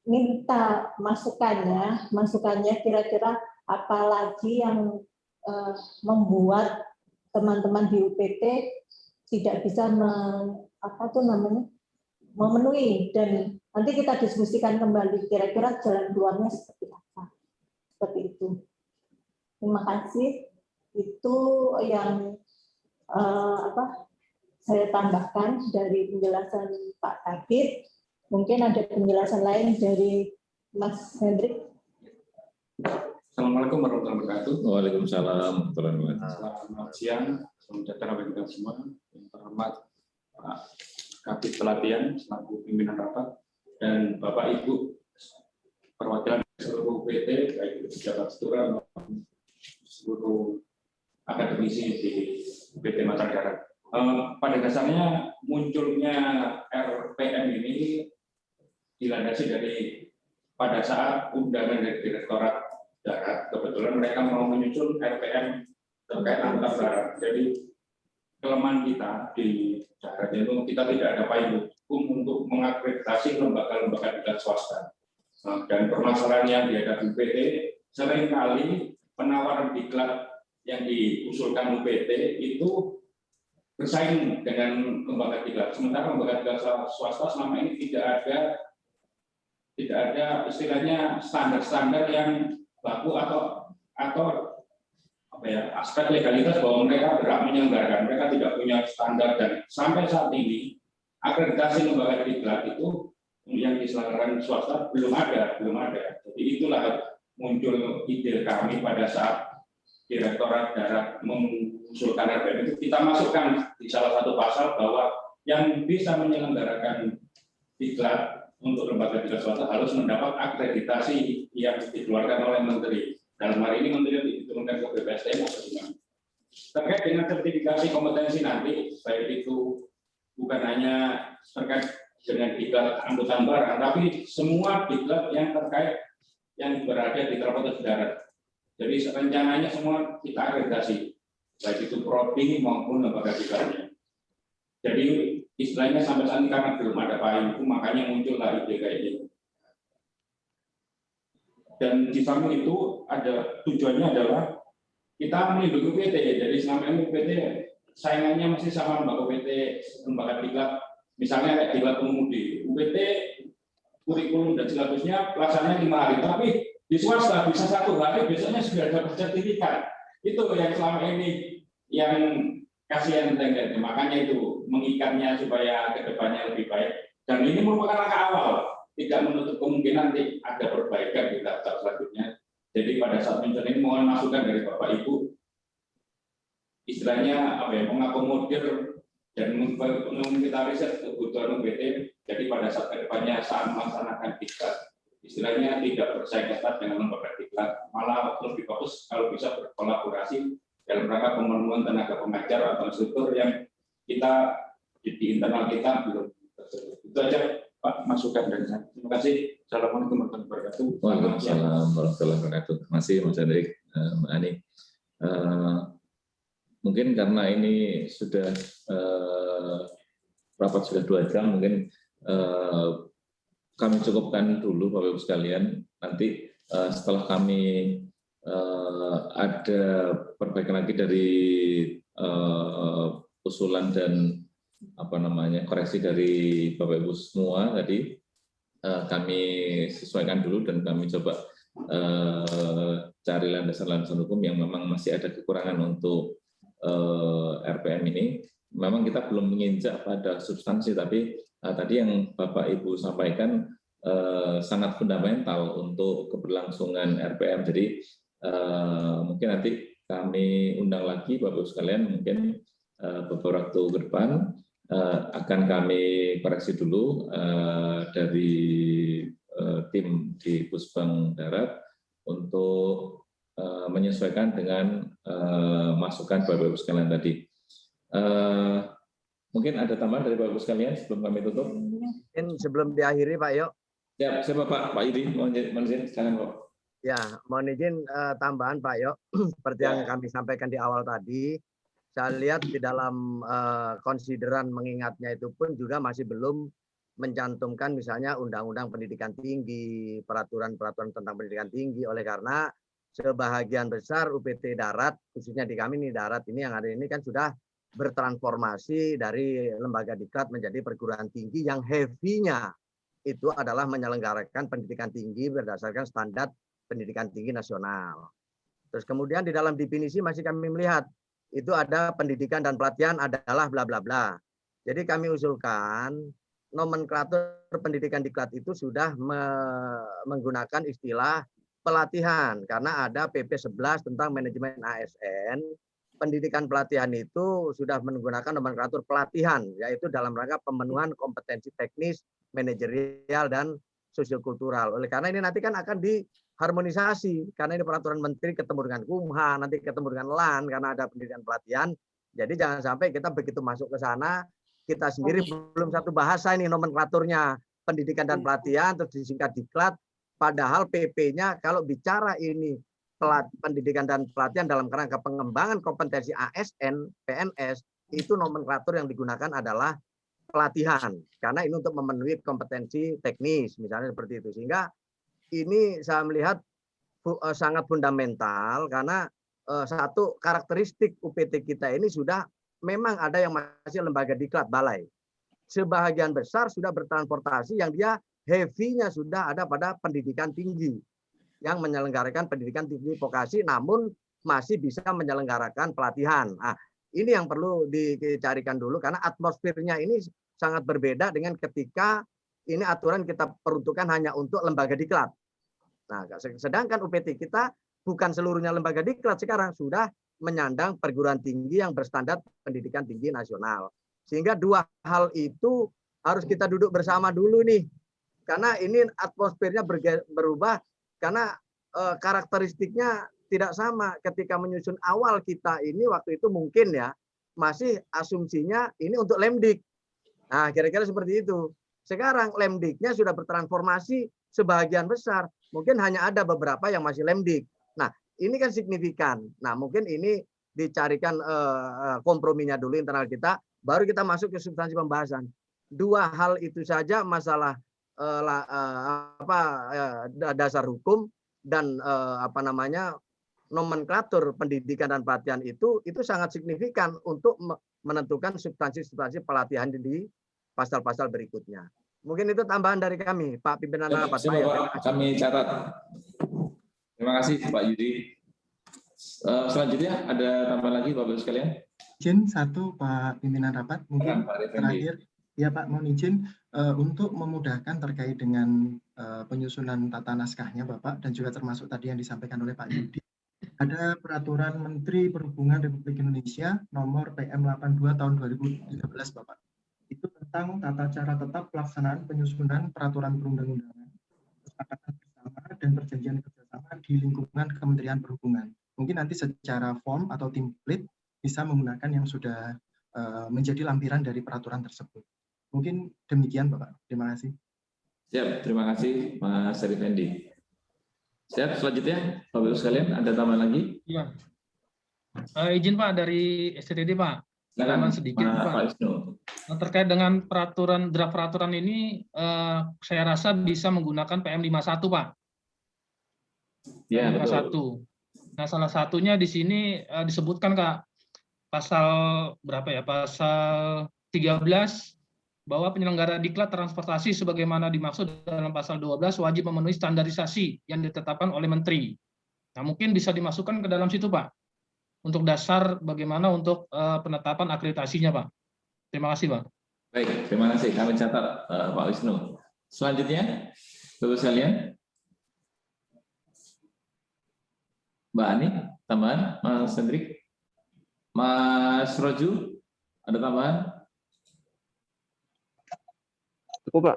Speaker 3: minta masukannya kira-kira apa lagi yang membuat teman-teman di UPT tidak bisa memenuhi, dan nanti kita diskusikan kembali kira-kira jalan keluarnya seperti apa. Seperti itu. Terima kasih. Itu yang saya tambahkan dari penjelasan Pak Kabid. Mungkin ada penjelasan lain dari Mas Hendrik.
Speaker 12: Assalamualaikum warahmatullahi wabarakatuh.
Speaker 1: Waalaikumsalam warahmatullahi wabarakatuh.
Speaker 12: Selamat siang, salam sejahtera bagi kita semua. Yang terhormat Pak Kabid Pelatihan selaku pimpinan rapat dan Bapak Ibu perwakilan seluruh UPT, baik itu pejabat setura maupun seluruh akademisi di UPT Matra Darat. Pada dasarnya munculnya RPM ini dilandasi dari pada saat undangan dari Direktorat Darat, kebetulan mereka mau menyusun RPM terkait antar darat. Jadi kelemahan kita di darat itu kita tidak ada payung hukum untuk mengakreditasi lembaga-lembaga diklat swasta. Dan permasalahan yang dihadapi UPT seringkali penawaran diklat yang diusulkan UPT itu bersaing dengan lembaga diklat. Sementara lembaga diklat swasta selama ini tidak ada istilahnya standar-standar yang baku atau aspek legalitas bahwa mereka berhak menyelenggarakan. Mereka tidak punya standar, dan sampai saat ini akreditasi lembaga diklat itu yang diselenggarakan swasta belum ada. Jadi itulah muncul ide kami pada saat Direktorat Darat mengusulkan RPM itu, kita masukkan di salah satu pasal bahwa yang bisa menyelenggarakan diklat untuk lembaga diklat swasta harus mendapat akreditasi yang dikeluarkan oleh Menteri. dalam hal ini Menteri diturunkan ke BPSDM atau gimana? Terkait dengan sertifikasi kompetensi nanti, baik itu bukan hanya terkait dengan diklat angkutan barang, tapi semua diklat yang terkait yang berada di transportasi darat. Jadi rencananya semua kita agregasi, baik itu prodi maupun lembaga diklatnya. Jadi istilahnya sampai saat ini karena belum ada payung itu, makanya muncullah ide kayak gitu. Dan di samping itu ada tujuannya adalah kita melindungi UPT. Jadi selama ini UPT saingannya masih sama lembaga UPT, lembaga diklat. Misalnya kayak diklat pengemudi, UPT kurikulum dan silabusnya pelaksananya 5 hari, tapi di swasta bisa 1 hari, besoknya sudah dapat sertifikat. Itu yang selama ini yang kasihan tengah. Makanya itu mengikatnya supaya kedepannya lebih baik. Dan ini merupakan langkah awal. Tidak menutup kemungkinan nanti ada perbaikan di tahap selanjutnya. Jadi pada saat ini mohon masukan dari Bapak Ibu, istilahnya apa ya, mengakomodir dan mengimentarisir kebutuhan UPT. Jadi pada saat kedepannya saat melaksanakan diklat, istilahnya tidak bersaing ketat dengan lembaga diklat, malah lebih bagus kalau bisa berkolaborasi dalam rangka pemenuhan tenaga pengajar atau instruktur yang kita di internal kita belum tersebut. Itu aja Pak masukan dari saya. Terima kasih. Assalamualaikum warahmatullahi wabarakatuh.
Speaker 1: Waalaikumsalam warahmatullahi wabarakatuh. Terima kasih Mas Hendrik, Mbak Ani. Mungkin karena ini sudah rapat sudah 2 jam, mungkin kami cukupkan dulu Bapak Ibu sekalian. Nanti setelah kami ada perbaikan lagi dari usulan dan koreksi dari Bapak Ibu semua tadi, kami sesuaikan dulu dan kami coba cari landasan-landasan hukum yang memang masih ada kekurangan untuk RPM ini. Memang kita belum menginjak pada substansi, tapi tadi yang Bapak Ibu sampaikan sangat fundamental untuk keberlangsungan RPM. Jadi mungkin nanti kami undang lagi Bapak Ibu sekalian, mungkin beberapa waktu ke depan akan kami koreksi dulu dari tim di Pusbang Darat untuk menyesuaikan dengan masukan Bapak Ibu sekalian tadi. Mungkin ada tambahan dari Bapak Ibu sekalian sebelum kami tutup?
Speaker 8: Mungkin sebelum diakhiri Pak Yok.
Speaker 1: Ya, siapa Pak Yudi? Mohon izin, silakan Pak.
Speaker 8: Ya, mohon izin tambahan Pak Yok, seperti yang kami sampaikan di awal tadi. Saya lihat di dalam konsideran mengingatnya itu pun juga masih belum mencantumkan misalnya Undang-Undang Pendidikan Tinggi, peraturan-peraturan tentang pendidikan tinggi, oleh karena sebahagian besar UPT darat, khususnya di kami nih darat ini yang ada ini kan sudah bertransformasi dari lembaga diklat menjadi perguruan tinggi yang heavy-nya itu adalah menyelenggarakan pendidikan tinggi berdasarkan standar pendidikan tinggi nasional. Terus kemudian di dalam definisi masih kami melihat itu ada pendidikan dan pelatihan adalah bla bla bla. Jadi kami usulkan nomenklatur pendidikan diklat itu sudah menggunakan istilah pelatihan karena ada PP 11 tentang manajemen ASN. Pendidikan pelatihan itu sudah menggunakan nomenklatur pelatihan, yaitu dalam rangka pemenuhan kompetensi teknis, manajerial, dan sosiokultural. Oleh karena ini nanti kan akan diharmonisasi, karena ini peraturan menteri ketemu dengan Kumha, nanti ketemu dengan LAN, karena ada pendidikan pelatihan. Jadi jangan sampai kita begitu masuk ke sana, kita sendiri belum satu bahasa ini nomenklaturnya, pendidikan dan pelatihan, terus disingkat diklat, padahal PP-nya kalau bicara ini pendidikan dan pelatihan dalam kerangka pengembangan kompetensi ASN, PNS, itu nomenklatur yang digunakan adalah pelatihan. Karena ini untuk memenuhi kompetensi teknis, misalnya seperti itu. Sehingga ini saya melihat sangat fundamental karena satu karakteristik UPT kita ini sudah memang ada yang masih lembaga diklat balai. Sebahagian besar sudah bertransportasi yang dia heavy-nya sudah ada pada pendidikan tinggi. Yang menyelenggarakan pendidikan tinggi vokasi namun masih bisa menyelenggarakan pelatihan. Nah, ini yang perlu dicarikan dulu karena atmosfernya ini sangat berbeda dengan ketika ini aturan kita peruntukkan hanya untuk lembaga diklat. Nah, sedangkan UPT kita bukan seluruhnya lembaga diklat sekarang sudah menyandang perguruan tinggi yang berstandar pendidikan tinggi nasional. Sehingga dua hal itu harus kita duduk bersama dulu nih. Karena ini atmosfernya berubah karena karakteristiknya tidak sama. Ketika menyusun awal kita ini waktu itu mungkin ya masih asumsinya ini untuk lemdik. Nah, kira-kira seperti itu. Sekarang lemdiknya sudah bertransformasi sebagian besar. Mungkin hanya ada beberapa yang masih lemdik. Nah, ini kan signifikan. Nah, mungkin ini dicarikan komprominya dulu internal kita, baru kita masuk ke substansi pembahasan. Dua hal itu saja masalah dasar hukum dan nomenklatur pendidikan dan pelatihan itu sangat signifikan untuk menentukan substansi-substansi pelatihan di pasal-pasal berikutnya. Mungkin itu tambahan dari kami, Pak Pimpinan Rapat.
Speaker 1: Kami catat. Terima kasih Pak Yudi. Selanjutnya ada tambahan lagi Bapak Ibu sekalian?
Speaker 9: Izin satu Pak Pimpinan Rapat, mungkin terakhir. Ya Pak, mohon izin untuk memudahkan terkait dengan penyusunan tata naskahnya Bapak, dan juga termasuk tadi yang disampaikan oleh Pak Yudi. Ada Peraturan Menteri Perhubungan Republik Indonesia nomor PM 82 tahun 2013 Bapak. Itu tentang tata cara tetap pelaksanaan penyusunan peraturan perundang-undangan, kesepakatan bersama dan perjanjian kerjasama di lingkungan Kementerian Perhubungan. Mungkin nanti secara form atau template bisa menggunakan yang sudah menjadi lampiran dari peraturan tersebut. Mungkin demikian Bapak. Terima kasih.
Speaker 1: Siap, terima kasih Mas Effendi. Siap, selanjutnya Bapak Ibu sekalian ada tambahan lagi?
Speaker 5: Iya. Izin Pak dari STTD Pak. Tambahan sedikit Pak. Terkait dengan draft peraturan ini, saya rasa bisa menggunakan PM 51 Pak.
Speaker 1: Ya,
Speaker 5: PM 51. Nah, salah satunya di sini disebutkan Kak, pasal berapa ya? Pasal 13 bahwa penyelenggara diklat transportasi sebagaimana dimaksud dalam pasal 12 wajib memenuhi standarisasi yang ditetapkan oleh Menteri. Nah, mungkin bisa dimasukkan ke dalam situ, Pak, untuk dasar bagaimana untuk penetapan akreditasinya, Pak. Terima kasih, Pak.
Speaker 1: Baik, terima kasih. Kami catat, Pak Wisnu. Selanjutnya, Bapak sekalian, Mbak Ani, tambahan, Mas Hendrik, Mas Roju, ada tambahan?
Speaker 10: Cukup, Pak.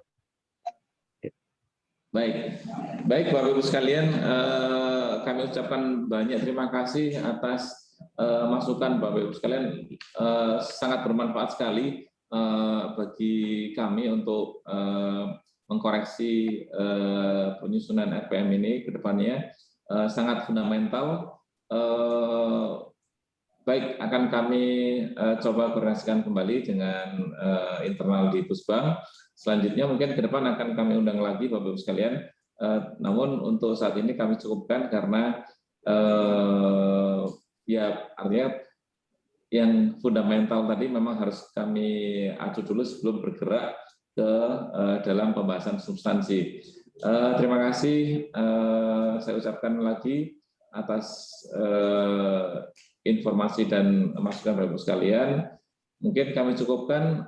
Speaker 1: Baik, baik Bapak Ibu sekalian, kami ucapkan banyak terima kasih atas masukan Bapak Ibu sekalian, sangat bermanfaat sekali bagi kami untuk mengkoreksi penyusunan RPM ini ke depannya, sangat fundamental. Baik, akan kami coba koordinasikan kembali dengan internal di Pusbang. Selanjutnya mungkin ke depan akan kami undang lagi Bapak Ibu sekalian. Namun untuk saat ini kami cukupkan karena ya artinya yang fundamental tadi memang harus kami acu dulu sebelum bergerak ke dalam pembahasan substansi. Terima kasih saya ucapkan lagi atas informasi dan masukan Bapak Ibu sekalian. Mungkin kami cukupkan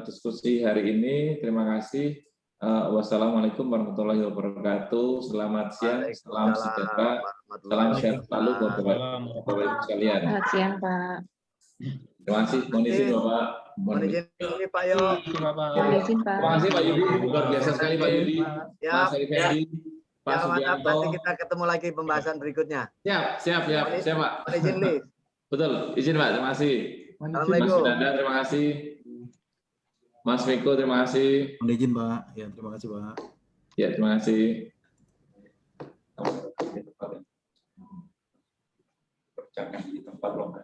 Speaker 1: diskusi hari ini. Terima kasih. Wassalamualaikum warahmatullahi wabarakatuh. Selamat siang, salam sejahtera, salam sehat selalu buat Bapak Ibu sekalian.
Speaker 13: Selamat siang, Pak.
Speaker 1: Terima kasih. Mohon izin Bapak.
Speaker 8: Mohon izin ini Pak Yo.
Speaker 13: Mohon izin Pak.
Speaker 1: Terima kasih Pak Yudi. Luar biasa sekali Pak Yudi. Mas Effendi, Pak Sugianto.
Speaker 8: Nanti kita ketemu lagi pembahasan berikutnya.
Speaker 1: Siap Pak.
Speaker 8: Mohon izin Lis.
Speaker 1: Betul, izin Pak. Terima kasih. Mas Dada, terima kasih. Mas Miko, terima kasih.
Speaker 6: Mohon izin Pak. Ya, terima kasih Pak.
Speaker 1: Ya, terima kasih.
Speaker 12: Berjalan di tempat longgar.